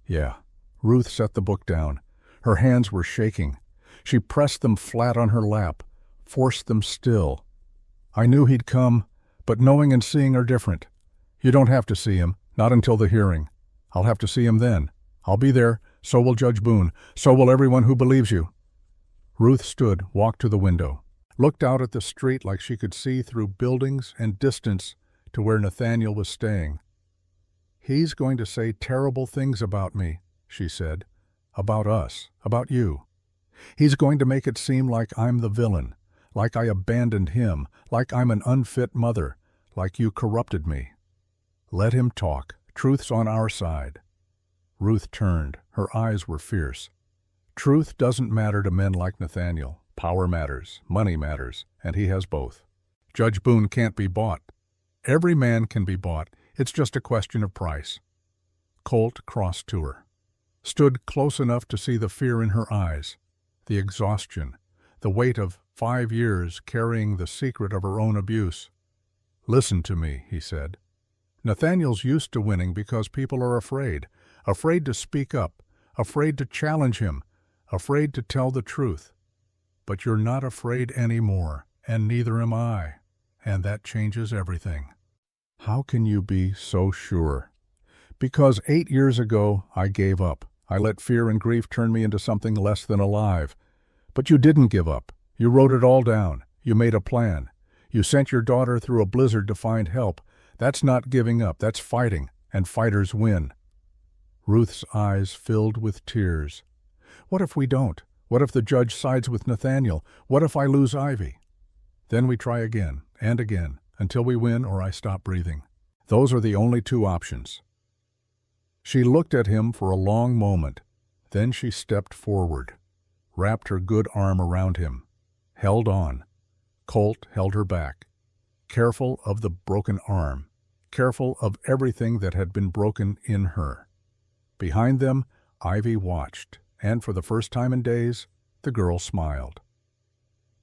"Yeah." Ruth set the book down. Her hands were shaking. She pressed them flat on her lap, forced them still. "I knew he'd come, but knowing and seeing are different. You don't have to see him, not until the hearing. I'll have to see him then. I'll be there, so will Judge Boone, so will everyone who believes you." Ruth stood, walked to the window, looked out at the street like she could see through buildings and distance to where Nathaniel was staying. "He's going to say terrible things about me," she said, "about us, about you. He's going to make it seem like I'm the villain, like I abandoned him, like I'm an unfit mother, like you corrupted me. Let him talk. Truth's on our side." Ruth turned. Her eyes were fierce. Truth doesn't matter to men like Nathaniel. Power matters, money matters, and he has both. Judge Boone can't be bought. Every man can be bought. It's just a question of price. Colt crossed to her, stood close enough to see the fear in her eyes, the exhaustion, the weight of 5 years carrying the secret of her own abuse. "Listen to me," he said. "Nathaniel's used to winning because people are afraid to speak up, afraid to challenge him, afraid to tell the truth. But you're not afraid anymore, and neither am I, and that changes everything." "How can you be so sure?" "Because 8 years ago I gave up. I let fear and grief turn me into something less than alive. But you didn't give up. You wrote it all down. You made a plan. You sent your daughter through a blizzard to find help. That's not giving up. That's fighting, and fighters win." Ruth's eyes filled with tears. "What if we don't? What if the judge sides with Nathaniel? What if I lose Ivy?" "Then we try again, and again, until we win or I stop breathing. Those are the only 2 options." She looked at him for a long moment. Then she stepped forward, wrapped her good arm around him, held on. Colt held her back, careful of the broken arm, careful of everything that had been broken in her. Behind them, Ivy watched, and for the first time in days, the girl smiled.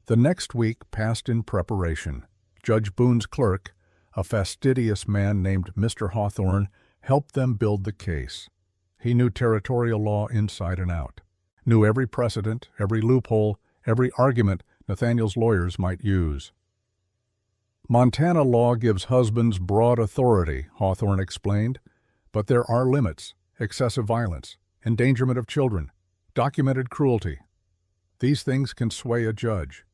The next week passed in preparation. Judge Boone's clerk, a fastidious man named Mr. Hawthorne, helped them build the case. He knew territorial law inside and out, knew every precedent, every loophole, every argument Nathaniel's lawyers might use. "Montana law gives husbands broad authority," Hawthorne explained, "but there are limits: excessive violence, endangerment of children, documented cruelty. These things can sway a judge."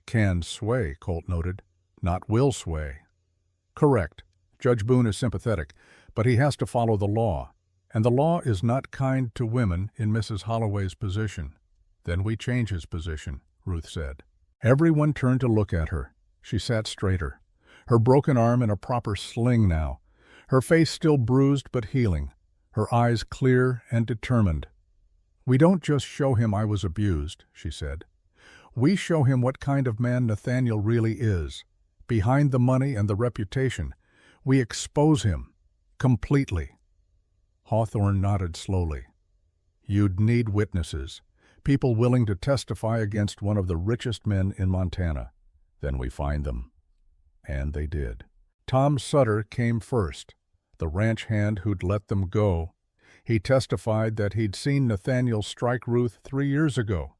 "Can sway," Colt noted, "not will sway." "Correct. Judge Boone is sympathetic, but he has to follow the law, and the law is not kind to women in Mrs. Holloway's position." "Then we change his position," Ruth said. Everyone turned to look at her. She sat straighter, her broken arm in a proper sling now, her face still bruised but healing, her eyes clear and determined. "We don't just show him I was abused," she said. "We show him what kind of man Nathaniel really is. Behind the money and the reputation, we expose him completely." Hawthorne nodded slowly. "You'd need witnesses, People willing to testify against one of the richest men in Montana. Then we find them. And they did. Tom Sutter came first, the ranch hand who'd let them go. He testified that he'd seen Nathaniel strike Ruth 3 years ago,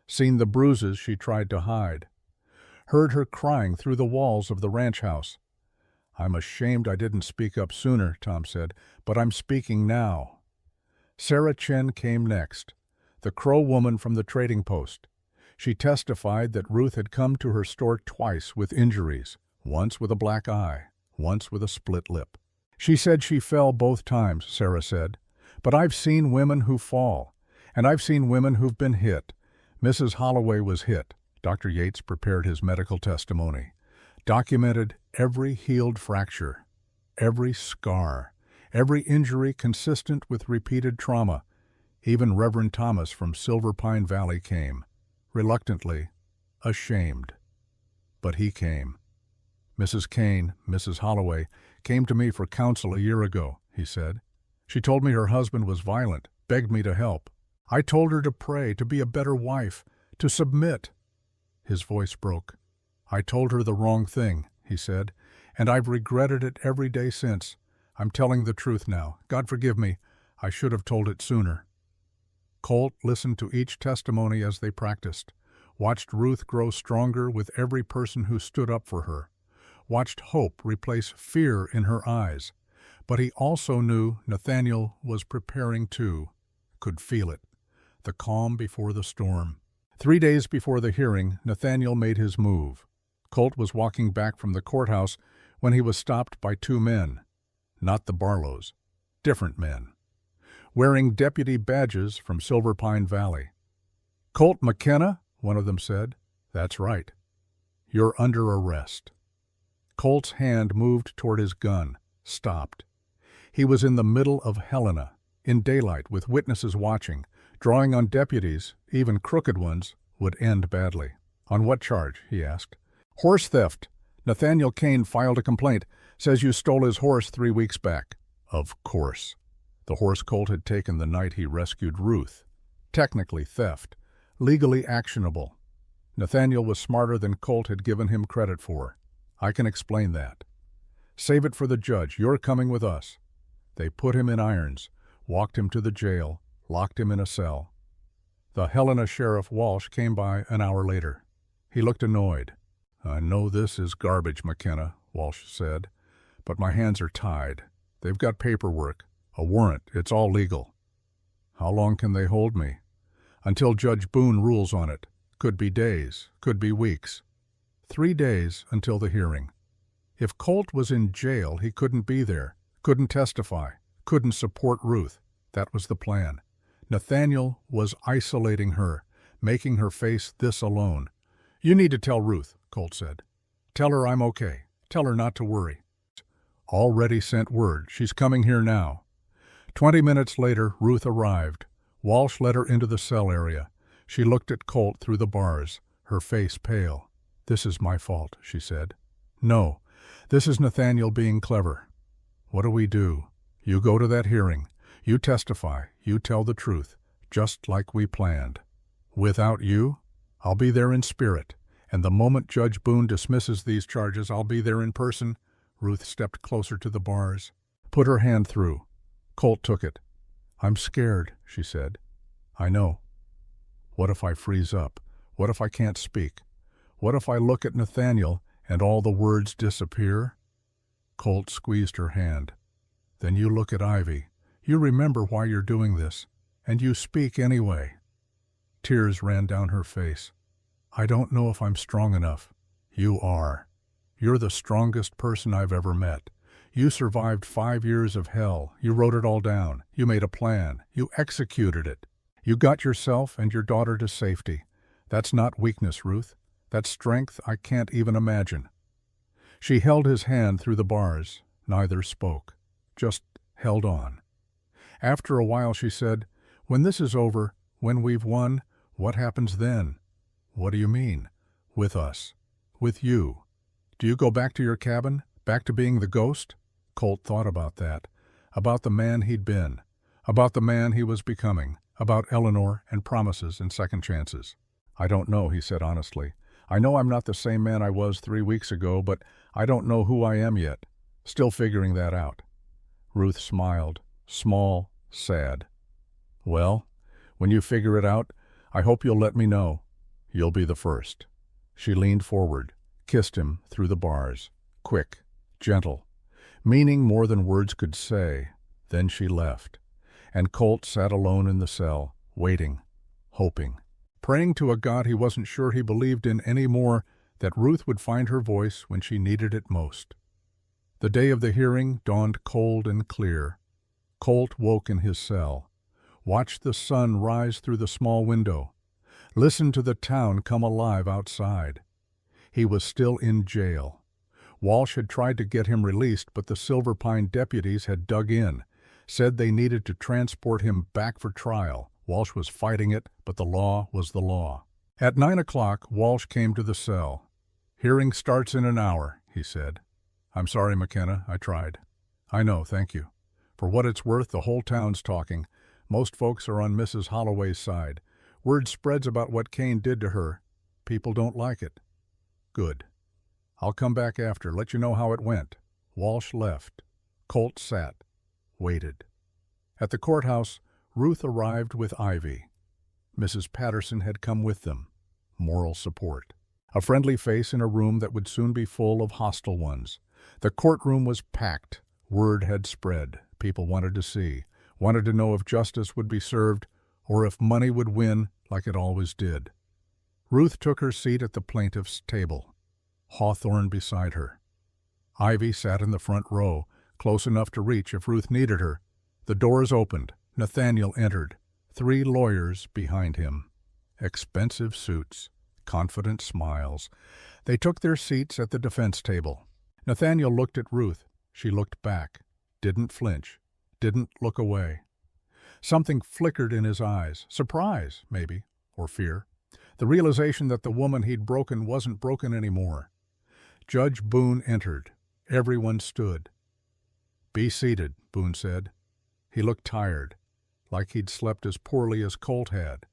seen the bruises she tried to hide, heard her crying through the walls of the ranch house. "I'm ashamed I didn't speak up sooner," Tom said, "but I'm speaking now." Sarah Chen came next, the Crow woman from the trading post. She testified that Ruth had come to her store twice with injuries, once with a black eye, once with a split lip. She said she fell both times, Sarah said. "But I've seen women who fall, and I've seen women who've been hit. Mrs. Holloway was hit." Dr. Yates prepared his medical testimony, documented every healed fracture, every scar, every injury consistent with repeated trauma. Even Reverend Thomas from Silver Pine Valley came, reluctantly, ashamed. But he came. "Mrs. Kane, Mrs. Holloway, came to me for counsel a year ago," he said. "She told me her husband was violent, begged me to help. I told her to pray, to be a better wife, to submit." His voice broke. "I told her the wrong thing," he said, "and I've regretted it every day since. I'm telling the truth now. God forgive me. I should have told it sooner." Colt listened to each testimony as they practiced, watched Ruth grow stronger with every person who stood up for her, watched hope replace fear in her eyes. But he also knew Nathaniel was preparing too, could feel it, the calm before the storm. 3 days before the hearing, Nathaniel made his move. Colt was walking back from the courthouse when he was stopped by 2 men, not the Barlows, different men, wearing deputy badges from Silver Pine Valley. "Colt McKenna?" one of them said. "That's right. You're under arrest." Colt's hand moved toward his gun, stopped. He was in the middle of Helena, in daylight with witnesses watching. Drawing on deputies, even crooked ones, would end badly. "On what charge?" he asked. "Horse theft. Nathaniel Kane filed a complaint. Says you stole his horse 3 weeks back." Of course. The horse Colt had taken the night he rescued Ruth. Technically theft. Legally actionable. Nathaniel was smarter than Colt had given him credit for. "I can explain that." "Save it for the judge. You're coming with us." They put him in irons, walked him to the jail, locked him in a cell. The Helena Sheriff Walsh came by an hour later. He looked annoyed. "I know this is garbage, McKenna," Walsh said, "but my hands are tied. They've got paperwork, a warrant, it's all legal." "How long can they hold me?" "Until Judge Boone rules on it. Could be days, could be weeks." 3 days until the hearing. If Colt was in jail, he couldn't be there, couldn't testify, couldn't support Ruth. That was the plan. Nathaniel was isolating her, making her face this alone. "You need to tell Ruth," Colt said. "Tell her I'm okay. Tell her not to worry." Already sent word. She's coming here now. 20 minutes later, Ruth arrived. Walsh led her into the cell area. She looked at Colt through the bars, her face pale. "This is my fault," she said. "No, this is Nathaniel being clever." "What do we do?" "You go to that hearing. You testify. You tell the truth, just like we planned." "Without you?" "I'll be there in spirit, and the moment Judge Boone dismisses these charges, I'll be there in person." Ruth stepped closer to the bars, put her hand through. Colt took it. "I'm scared," she said. "I know." "What if I freeze up? What if I can't speak? What if I look at Nathaniel and all the words disappear?" Colt squeezed her hand. "Then you look at Ivy. You remember why you're doing this, and you speak anyway." Tears ran down her face. "I don't know if I'm strong enough." "You are. You're the strongest person I've ever met. You survived 5 years of hell. You wrote it all down. You made a plan. You executed it. You got yourself and your daughter to safety. That's not weakness, Ruth. That's strength I can't even imagine." She held his hand through the bars. Neither spoke, just held on. After a while she said, "When this is over, when we've won, what happens then?" "What do you mean?" "With us. With you. Do you go back to your cabin? Back to being the ghost?" Colt thought about that. About the man he'd been. About the man he was becoming. About Eleanor and promises and second chances. I don't know, he said honestly. I know I'm not the same man I was 3 weeks ago, but I don't know who I am yet. Still figuring that out. Ruth smiled, small, sad. Well, when you figure it out, I hope you'll let me know. You'll be the first. She leaned forward, kissed him through the bars. Quick, gentle, meaning more than words could say. Then she left, and Colt sat alone in the cell, waiting, hoping, praying to a God he wasn't sure he believed in any more, that Ruth would find her voice when she needed it most. The day of the hearing dawned cold and clear. Colt woke in his cell, watched the sun rise through the small window, listened to the town come alive outside. He was still in jail. Walsh had tried to get him released, but the Silver Pine deputies had dug in, said they needed to transport him back for trial. Walsh was fighting it, but the law was the law. At 9 o'clock, Walsh came to the cell. Hearing starts in an hour, he said. I'm sorry, McKenna, I tried. I know, thank you. For what it's worth, the whole town's talking. Most folks are on Mrs. Holloway's side. Word spreads about what Kane did to her. People don't like it. Good. I'll come back after, let you know how it went. Walsh left. Colt sat, waited. At the courthouse, Ruth arrived with Ivy. Mrs. Patterson had come with them. Moral support. A friendly face in a room that would soon be full of hostile ones. The courtroom was packed. Word had spread. People wanted to see, wanted to know if justice would be served or if money would win like it always did. Ruth took her seat at the plaintiff's table, Hawthorne beside her. Ivy sat in the front row, close enough to reach if Ruth needed her. The doors opened. Nathaniel entered, 3 lawyers behind him. Expensive suits, confident smiles. They took their seats at the defense table. Nathaniel looked at Ruth. She looked back, didn't flinch, didn't look away. Something flickered in his eyes, surprise, maybe, or fear. The realization that the woman he'd broken wasn't broken anymore. Judge Boone entered. Everyone stood. Be seated, Boone said. He looked tired, like he'd slept as poorly as Colt had.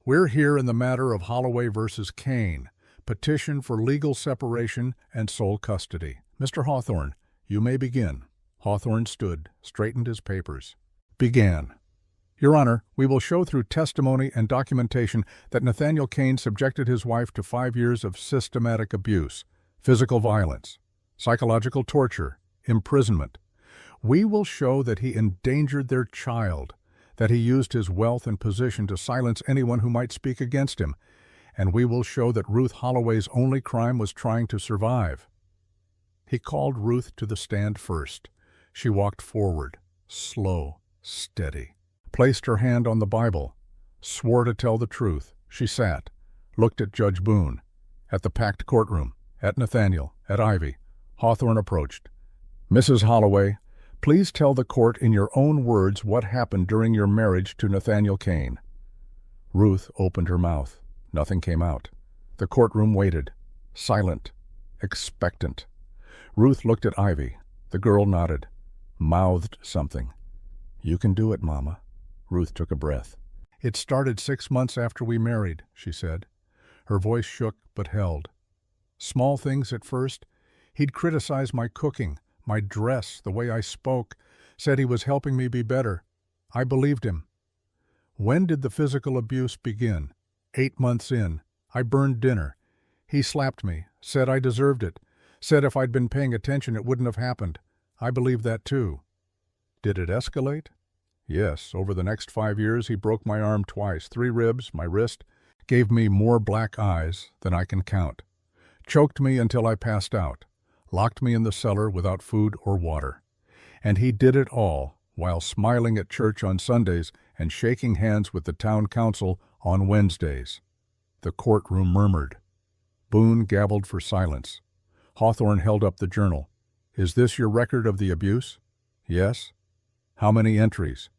We're here in the matter of Holloway versus Kane, petition for legal separation and sole custody. Mr. Hawthorne, you may begin. Hawthorne stood, straightened his papers. Began. Your Honor, we will show through testimony and documentation that Nathaniel Kane subjected his wife to 5 years of systematic abuse, physical violence, psychological torture, imprisonment. We will show that he endangered their child, that he used his wealth and position to silence anyone who might speak against him, and we will show that Ruth Holloway's only crime was trying to survive. He called Ruth to the stand first. She walked forward, slow, steady, placed her hand on the Bible, swore to tell the truth. She sat, looked at Judge Boone, at the packed courtroom, at Nathaniel, at Ivy. Hawthorne approached. Mrs. Holloway, please tell the court in your own words what happened during your marriage to Nathaniel Kane. Ruth opened her mouth. Nothing came out. The courtroom waited, silent, expectant. Ruth looked at Ivy. The girl nodded, mouthed something. You can do it, Mama. Ruth took a breath. It started 6 months after we married, she said. Her voice shook but held. Small things at first. He'd criticize my cooking, my dress, the way I spoke, said he was helping me be better. I believed him. When did the physical abuse begin? 8 months in. I burned dinner. He slapped me, said I deserved it, said if I'd been paying attention it wouldn't have happened. I believed that too. Did it escalate? Yes, over the next 5 years he broke my arm twice, 3 ribs, my wrist, gave me more black eyes than I can count, choked me until I passed out, locked me in the cellar without food or water. And he did it all while smiling at church on Sundays and shaking hands with the town council on Wednesdays. The courtroom murmured. Boone gabbled for silence. Hawthorne held up the journal. Is this your record of the abuse? Yes. How many entries?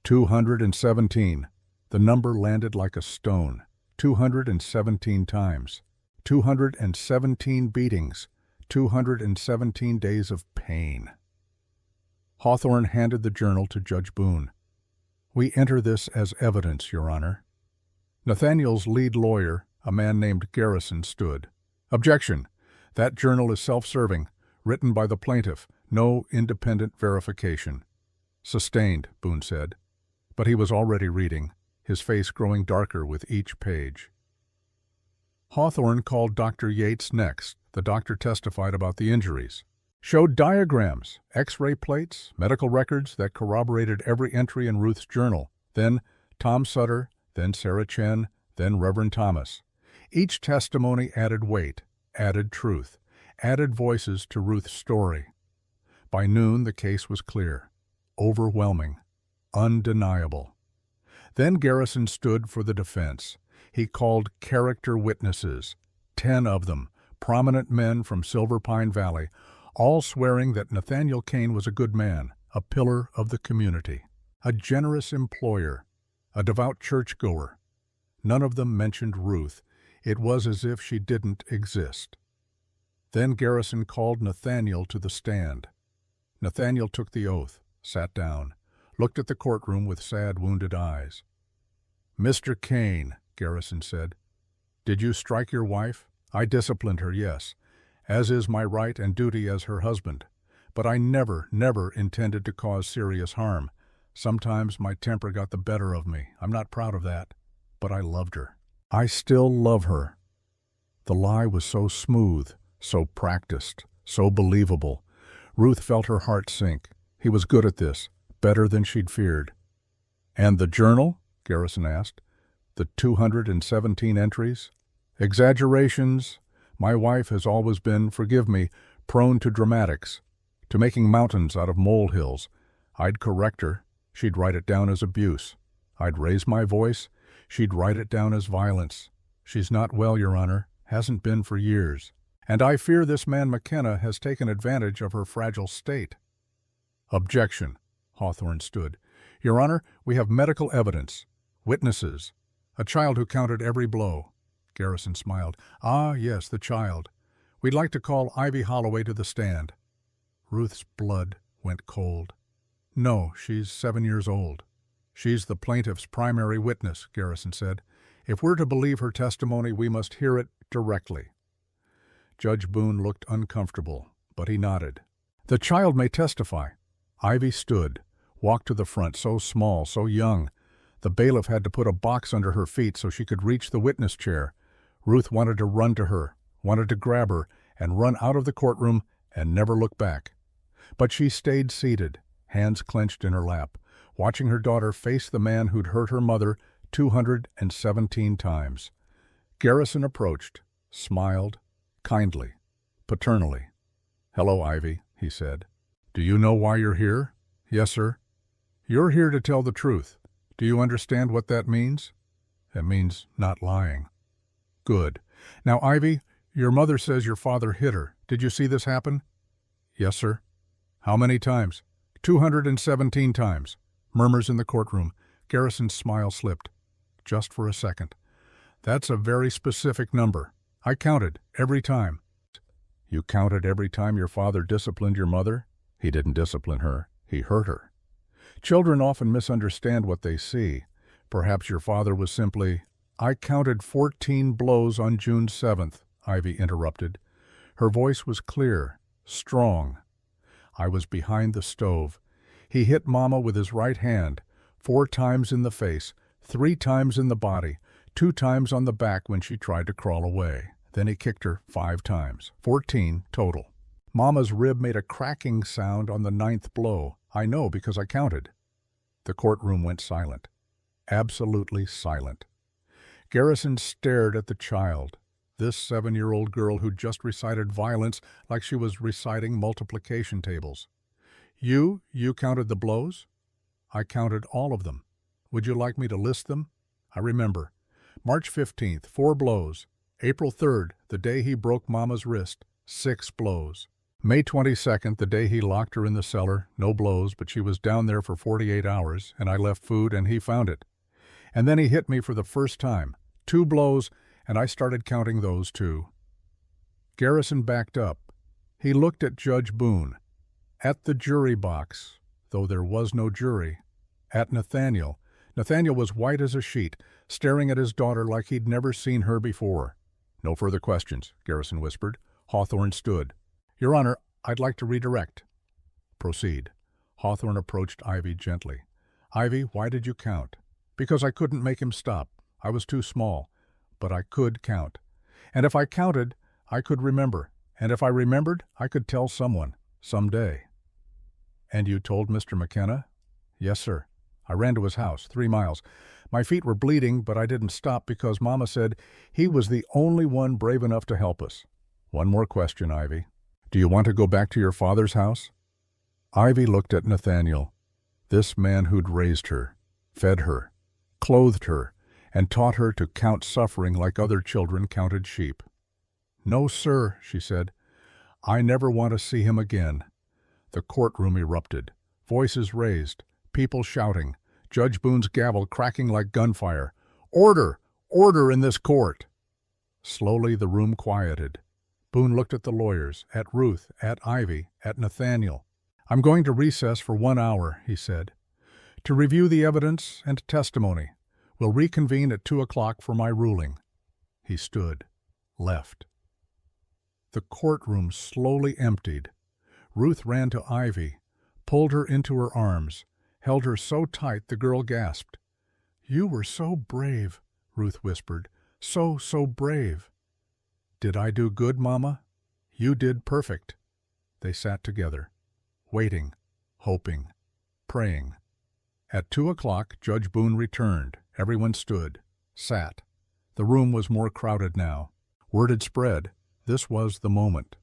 217. The number landed like a stone. 217 times. 217 beatings. 217 days of pain. Hawthorne handed the journal to Judge Boone. We enter this as evidence, Your Honor. Nathaniel's lead lawyer, a man named Garrison, stood. Objection. That journal is self-serving, written by the plaintiff, no independent verification. Sustained, Boone said. But he was already reading, his face growing darker with each page. Hawthorne called Dr. Yates next. The doctor testified about the injuries. Showed diagrams, X-ray plates, medical records that corroborated every entry in Ruth's journal. Then Tom Sutter, then Sarah Chen, then Reverend Thomas. Each testimony added weight, added truth, added voices to Ruth's story. By noon, the case was clear, overwhelming, undeniable. Then Garrison stood for the defense. He called character witnesses, 10 of them, prominent men from Silver Pine Valley, all swearing that Nathaniel Kane was a good man, a pillar of the community, a generous employer, a devout churchgoer. None of them mentioned Ruth. It was as if she didn't exist. Then Garrison called Nathaniel to the stand. Nathaniel took the oath, sat down, looked at the courtroom with sad, wounded eyes. "Mr. Kane," Garrison said, "did you strike your wife? I disciplined her, yes, as is my right and duty as her husband. But I never intended to cause serious harm. Sometimes my temper got the better of me. I'm not proud of that. But I loved her. I still love her." The lie was so smooth, so practiced, so believable. Ruth felt her heart sink. He was good at this, better than she'd feared. "And the journal?" Garrison asked. "The 217 entries?" "Exaggerations. My wife has always been, forgive me, prone to dramatics, to making mountains out of molehills. I'd correct her. She'd write it down as abuse. I'd raise my voice. She'd write it down as violence. She's not well, Your Honor, hasn't been for years. And I fear this man McKenna has taken advantage of her fragile state." "Objection." Hawthorne stood. "Your Honor, we have medical evidence, witnesses, a child who counted every blow." Garrison smiled. "Ah, yes, the child. We'd like to call Ivy Holloway to the stand." Ruth's blood went cold. "No, she's 7 years old. She's the plaintiff's primary witness," Garrison said. "If we're to believe her testimony, we must hear it directly." Judge Boone looked uncomfortable, but he nodded. "The child may testify." Ivy stood, walked to the front, so small, so young. The bailiff had to put a box under her feet so she could reach the witness chair. Ruth wanted to run to her, wanted to grab her, and run out of the courtroom and never look back. But she stayed seated, hands clenched in her lap, watching her daughter face the man who'd hurt her mother 217 times. Garrison approached, smiled, kindly, paternally. "Hello, Ivy," he said. "Do you know why you're here?" "Yes, sir." "You're here to tell the truth. Do you understand what that means?" "It means not lying." "Good. Now, Ivy, your mother says your father hit her. Did you see this happen?" "Yes, sir." "How many times?" 217 times. Murmurs in the courtroom. Garrison's smile slipped. "Just for a second. That's a very specific number. I counted every time." "You counted every time your father disciplined your mother?" "He didn't discipline her. He hurt her." "Children often misunderstand what they see. Perhaps your father was simply—" "I counted 14 blows on June 7th, Ivy interrupted. Her voice was clear, strong. "I was behind the stove. He hit Mama with his right hand, 4 times in the face, 3 times in the body, 2 times on the back when she tried to crawl away. Then he kicked her 5 times, 14 total. Mama's rib made a cracking sound on the 9th blow. I know because I counted." The courtroom went silent, absolutely silent. Garrison stared at the child, this 7-year-old girl who'd just recited violence like she was reciting multiplication tables. You counted the blows?" "I counted all of them. Would you like me to list them?" "I remember. March 15th, 4 blows. April 3rd, the day he broke Mama's wrist, 6 blows. May 22nd, the day he locked her in the cellar, no blows, but she was down there for 48 hours, and I left food and he found it. And then he hit me for the first time, 2 blows, and I started counting those too." Garrison backed up. He looked at Judge Boone, at the jury box, though there was no jury, At Nathaniel. Nathaniel was white as a sheet, staring at his daughter like he'd never seen her before. "No further questions," Garrison whispered. Hawthorne stood. "Your Honor, I'd like to redirect." "Proceed." Hawthorne approached Ivy gently. "Ivy, why did you count?" "Because I couldn't make him stop. I was too small. But I could count. And if I counted, I could remember. And if I remembered, I could tell someone. Someday." "And you told Mr. McKenna?" "Yes, sir. I ran to his house, 3 miles. My feet were bleeding, but I didn't stop because Mama said he was the only one brave enough to help us." "One more question, Ivy. Do you want to go back to your father's house?" Ivy looked at Nathaniel, this man who'd raised her, fed her, clothed her, and taught her to count suffering like other children counted sheep. "No, sir," she said. "I never want to see him again." The courtroom erupted. Voices raised, people shouting, Judge Boone's gavel cracking like gunfire. "Order! Order in this court!" Slowly the room quieted. Boone looked at the lawyers, at Ruth, at Ivy, at Nathaniel. "I'm going to recess for 1 hour," he said, "to review the evidence and testimony. We'll reconvene at 2 o'clock for my ruling." He stood, left. The courtroom slowly emptied. Ruth ran to Ivy, pulled her into her arms, held her so tight the girl gasped. "You were so brave," Ruth whispered. "So brave." "Did I do good, Mama?" "You did perfect." They sat together, waiting, hoping, praying. At 2 o'clock, Judge Boone returned. Everyone stood, sat. The room was more crowded now. Word had spread. This was the moment.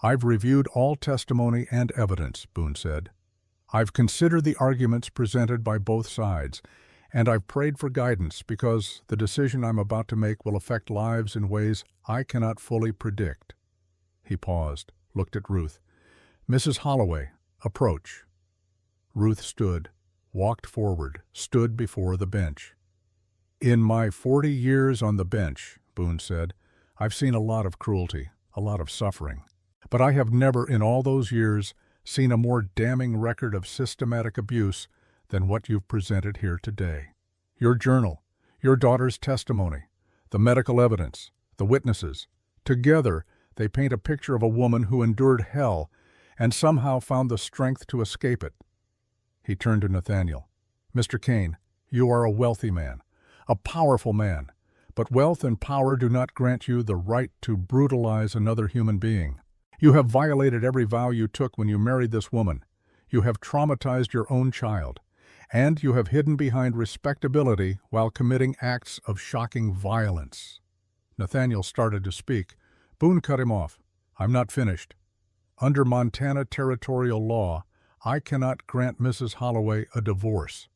"I've reviewed all testimony and evidence," Boone said. "I've considered the arguments presented by both sides, and I've prayed for guidance because the decision I'm about to make will affect lives in ways I cannot fully predict." He paused, looked at Ruth. "Mrs. Holloway, approach." Ruth stood, walked forward, stood before the bench. "In my 40 years on the bench," Boone said, "I've seen a lot of cruelty, a lot of suffering. But I have never in all those years seen a more damning record of systematic abuse than what you've presented here today. Your journal, your daughter's testimony, the medical evidence, the witnesses, together they paint a picture of a woman who endured hell and somehow found the strength to escape it." He turned to Nathaniel. "Mr. Kane, you are a wealthy man, a powerful man, but wealth and power do not grant you the right to brutalize another human being. You have violated every vow you took when you married this woman. You have traumatized your own child, and you have hidden behind respectability while committing acts of shocking violence." Nathaniel started to speak. Boone cut him off. "I'm not finished. Under Montana territorial law, I cannot grant Mrs. Holloway a divorce.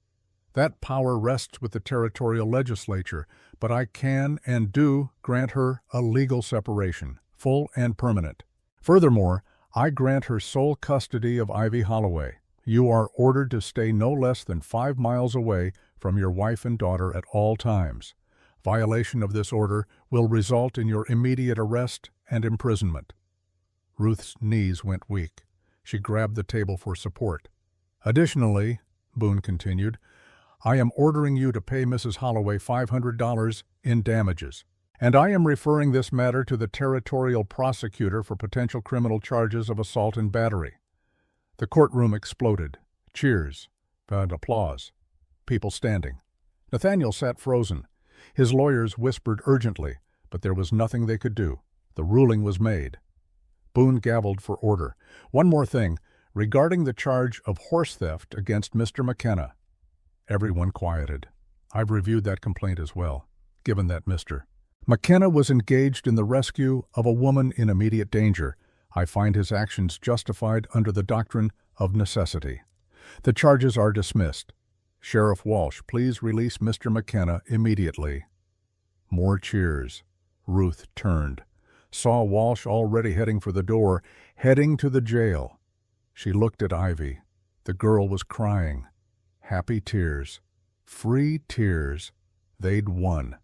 That power rests with the territorial legislature, but I can and do grant her a legal separation, full and permanent. Furthermore, I grant her sole custody of Ivy Holloway. You are ordered to stay no less than 5 miles away from your wife and daughter at all times. Violation of this order will result in your immediate arrest and imprisonment." Ruth's knees went weak. She grabbed the table for support. "Additionally," Boone continued, "I am ordering you to pay Mrs. Holloway $500 in damages. And I am referring this matter to the territorial prosecutor for potential criminal charges of assault and battery." The courtroom exploded. Cheers and applause. People standing. Nathaniel sat frozen. His lawyers whispered urgently, but there was nothing they could do. The ruling was made. Boone gavelled for order. "One more thing, regarding the charge of horse theft against Mr. McKenna." Everyone quieted. "I've reviewed that complaint as well, given that Mr. McKenna was engaged in the rescue of a woman in immediate danger. I find his actions justified under the doctrine of necessity. The charges are dismissed. Sheriff Walsh, please release Mr. McKenna immediately." More cheers. Ruth turned, saw Walsh already heading for the door, heading to the jail. She looked at Ivy. The girl was crying. Happy tears. Free tears. They'd won.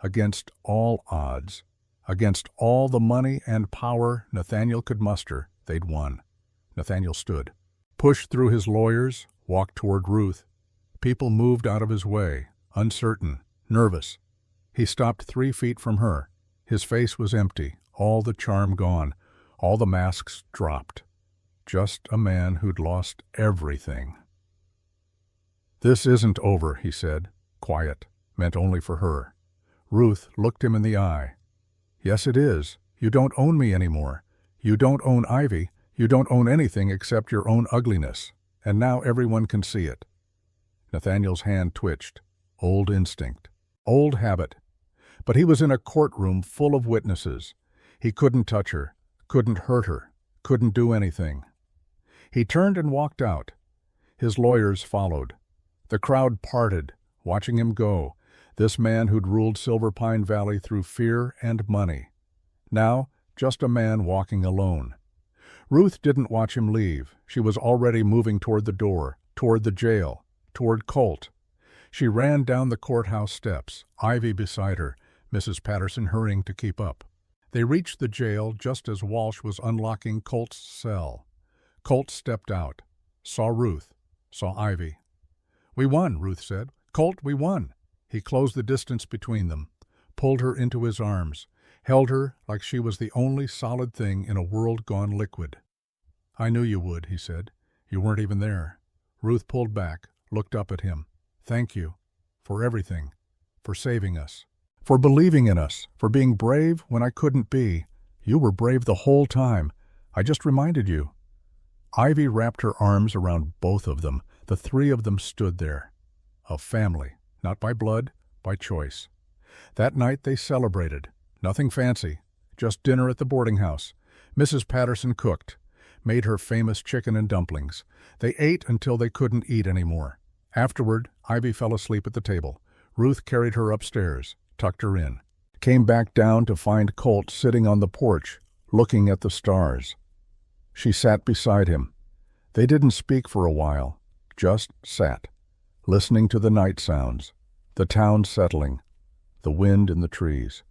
Against all odds, against all the money and power Nathaniel could muster, they'd won. Nathaniel stood, pushed through his lawyers, walked toward Ruth. People moved out of his way, uncertain, nervous. He stopped 3 feet from her. His face was empty, all the charm gone, all the masks dropped. Just a man who'd lost everything. "This isn't over," he said, quiet, meant only for her. Ruth looked him in the eye. "Yes, it is. You don't own me anymore. You don't own Ivy. You don't own anything except your own ugliness. And now everyone can see it." Nathaniel's hand twitched. Old instinct. Old habit. But he was in a courtroom full of witnesses. He couldn't touch her, couldn't hurt her, couldn't do anything. He turned and walked out. His lawyers followed. The crowd parted, watching him go, this man who'd ruled Silver Pine Valley through fear and money. Now, just a man walking alone. Ruth didn't watch him leave. She was already moving toward the door, toward the jail, toward Colt. She ran down the courthouse steps, Ivy beside her, Mrs. Patterson hurrying to keep up. They reached the jail just as Walsh was unlocking Colt's cell. Colt stepped out, saw Ruth, saw Ivy. "We won," Ruth said. "Colt, we won." He closed the distance between them, pulled her into his arms, held her like she was the only solid thing in a world gone liquid. "I knew you would," he said. "You weren't even there." Ruth pulled back, looked up at him. "Thank you. For everything. For saving us. For believing in us. For being brave when I couldn't be. You were brave the whole time. I just reminded you." Ivy wrapped her arms around both of them. The 3 of them stood there. A family, not by blood, by choice. That night they celebrated. Nothing fancy, just dinner at the boarding house. Mrs. Patterson cooked, made her famous chicken and dumplings. They ate until they couldn't eat anymore. Afterward, Ivy fell asleep at the table. Ruth carried her upstairs, tucked her in. Came back down to find Colt sitting on the porch, looking at the stars. She sat beside him. They didn't speak for a while, just sat, listening to the night sounds, the town settling, the wind in the trees.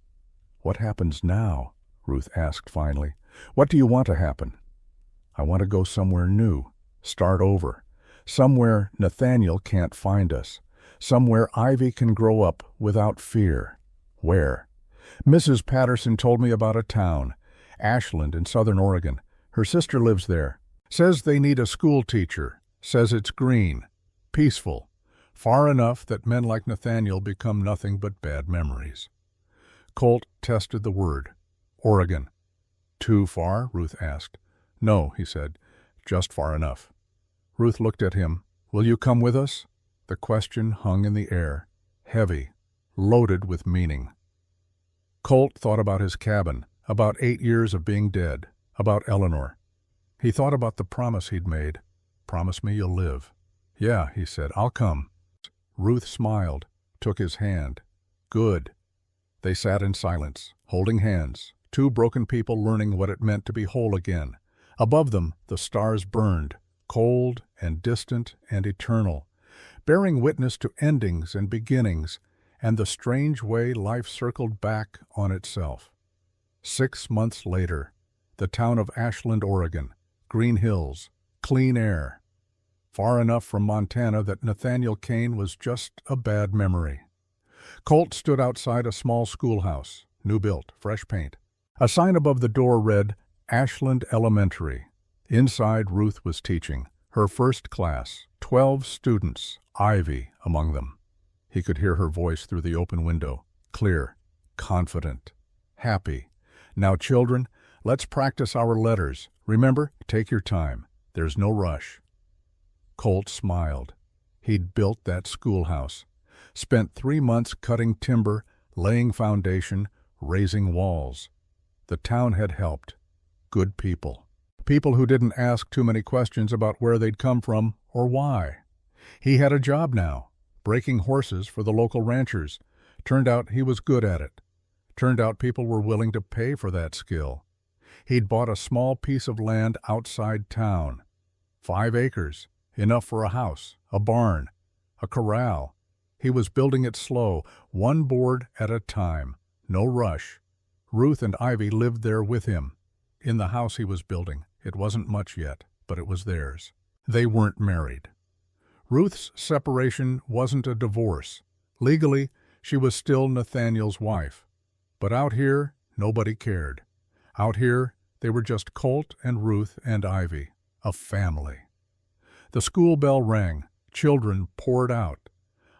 "What happens now?" Ruth asked finally. "What do you want to happen?" "I want to go somewhere new, start over. Somewhere Nathaniel can't find us. Somewhere Ivy can grow up without fear." "Where?" "Mrs. Patterson told me about a town, Ashland in southern Oregon. Her sister lives there. Says they need a school teacher. Says it's green, peaceful, far enough that men like Nathaniel become nothing but bad memories." Colt tested the word. "Oregon." "Too far?" Ruth asked. "No," he said, "just far enough." Ruth looked at him. "Will you come with us?" The question hung in the air, heavy, loaded with meaning. Colt thought about his cabin, about 8 years of being dead, about Eleanor. He thought about the promise he'd made. "Promise me you'll live." "Yeah," he said, "I'll come." Ruth smiled, took his hand. "Good." They sat in silence, holding hands, 2 broken people learning what it meant to be whole again. Above them, the stars burned, cold and distant and eternal, bearing witness to endings and beginnings and the strange way life circled back on itself. 6 months later, the town of Ashland, Oregon, green hills, clean air, far enough from Montana that Nathaniel Kane was just a bad memory. Colt stood outside a small schoolhouse, new built, fresh paint. A sign above the door read, "Ashland Elementary." Inside, Ruth was teaching. Her first class, 12 students, Ivy among them. He could hear her voice through the open window, clear, confident, happy. "Now, children, let's practice our letters. Remember, take your time. There's no rush." Colt smiled. He'd built that schoolhouse, spent 3 months cutting timber, laying foundation, raising walls. The town had helped. Good people. People who didn't ask too many questions about where they'd come from or why. He had a job now, breaking horses for the local ranchers. Turned out he was good at it. Turned out people were willing to pay for that skill. He'd bought a small piece of land outside town. 5 acres, enough for a house, a barn, a corral. He was building it slow, 1 board at a time, no rush. Ruth and Ivy lived there with him. In the house he was building, it wasn't much yet, but it was theirs. They weren't married. Ruth's separation wasn't a divorce. Legally, she was still Nathaniel's wife. But out here, nobody cared. Out here, they were just Colt and Ruth and Ivy, a family. The school bell rang. Children poured out.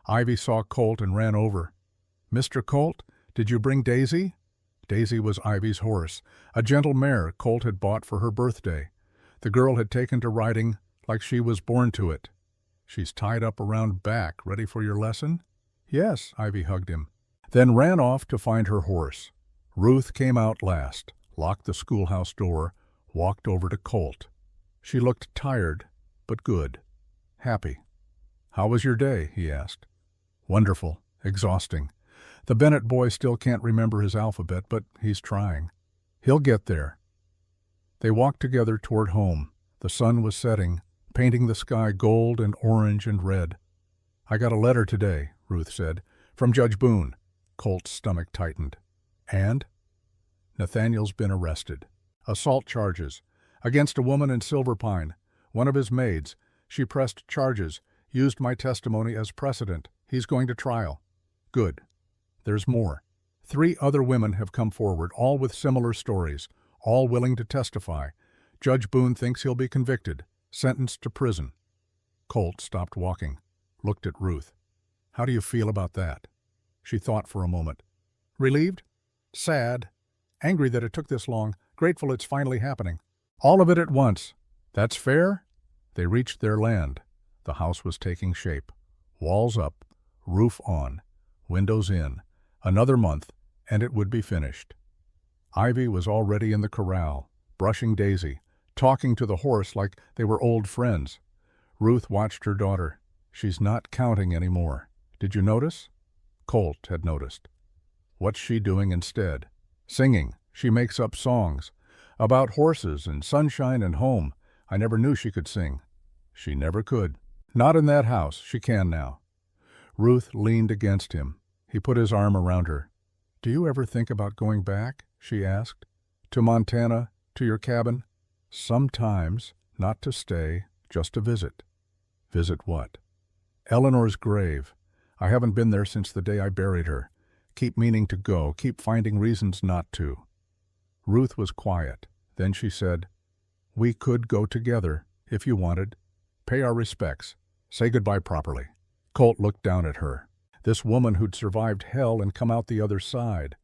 Ivy saw Colt and ran over. "Mr. Colt, did you bring Daisy?" Daisy was Ivy's horse, a gentle mare Colt had bought for her birthday. The girl had taken to riding like she was born to it. "She's tied up around back, ready for your lesson?" "Yes," Ivy hugged him, then ran off to find her horse. Ruth came out last, locked the schoolhouse door, walked over to Colt. She looked tired, but good. Happy. "How was your day?" he asked. "Wonderful. Exhausting. The Bennett boy still can't remember his alphabet, but he's trying. He'll get there." They walked together toward home. The sun was setting, painting the sky gold and orange and red. "I got a letter today," Ruth said, "from Judge Boone." Colt's stomach tightened. "And?" "Nathaniel's been arrested. Assault charges. Against a woman in Silver Pine, one of his maids. She pressed charges, used my testimony as precedent. He's going to trial." "Good. There's more. 3 other women have come forward, all with similar stories, all willing to testify. Judge Boone thinks he'll be convicted, sentenced to prison." Colt stopped walking, looked at Ruth. "How do you feel about that?" She thought for a moment. "Relieved? Sad. Angry that it took this long. Grateful it's finally happening. All of it at once. That's fair?" They reached their land. The house was taking shape. Walls up, roof on, windows in. Another month, and it would be finished. Ivy was already in the corral, brushing Daisy, talking to the horse like they were old friends. Ruth watched her daughter. "She's not counting anymore. Did you notice?" Colt had noticed. "What's she doing instead?" "Singing. She makes up songs. About horses and sunshine and home. I never knew she could sing." "She never could. Not in that house. She can now." Ruth leaned against him. He put his arm around her. "Do you ever think about going back?" she asked. "To Montana, to your cabin?" "Sometimes. Not to stay, just to visit." "Visit what?" "Eleanor's grave. I haven't been there since the day I buried her. Keep meaning to go, keep finding reasons not to." Ruth was quiet. Then she said, "We could go together, if you wanted. Pay our respects. Say goodbye properly." Colt looked down at her. This woman who'd survived hell and come out the other side,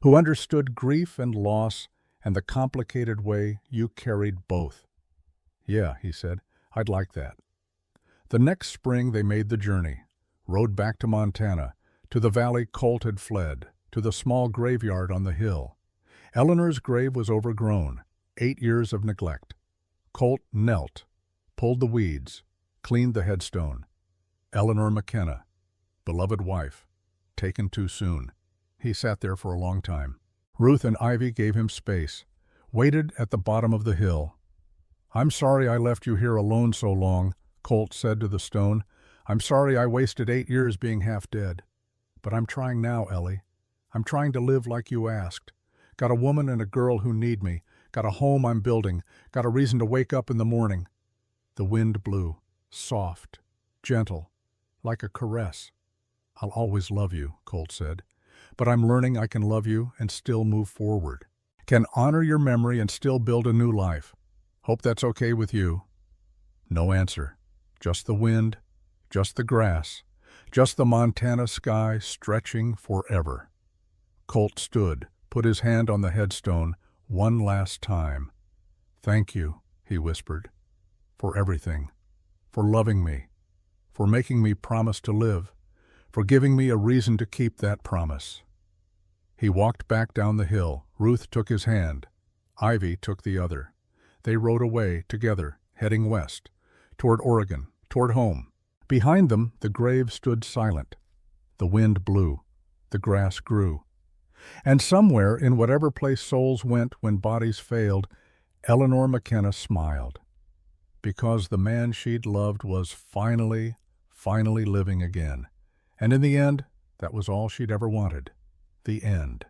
who understood grief and loss and the complicated way you carried both. "Yeah," he said, "I'd like that." The next spring they made the journey, rode back to Montana, to the valley Colt had fled, to the small graveyard on the hill. Eleanor's grave was overgrown, 8 years of neglect. Colt knelt, pulled the weeds, cleaned the headstone. Eleanor McKenna, beloved wife, taken too soon. He sat there for a long time. Ruth and Ivy gave him space, waited at the bottom of the hill. "I'm sorry I left you here alone so long," Colt said to the stone. "I'm sorry I wasted 8 years being half dead. But I'm trying now, Ellie. I'm trying to live like you asked. Got a woman and a girl who need me. Got a home I'm building. Got a reason to wake up in the morning." The wind blew, soft, gentle, like a caress. "I'll always love you," Colt said. "But I'm learning I can love you and still move forward. Can honor your memory and still build a new life. Hope that's okay with you." No answer. Just the wind, just the grass, just the Montana sky stretching forever. Colt stood, put his hand on the headstone one last time. "Thank you," he whispered, "for everything, for loving me, for making me promise to live, for giving me a reason to keep that promise." He walked back down the hill. Ruth took his hand. Ivy took the other. They rode away together, heading west, toward Oregon, toward home. Behind them, the grave stood silent. The wind blew. The grass grew. And somewhere, in whatever place souls went when bodies failed, Eleanor McKenna smiled. Because the man she'd loved was finally living again. And in the end, that was all she'd ever wanted. The end.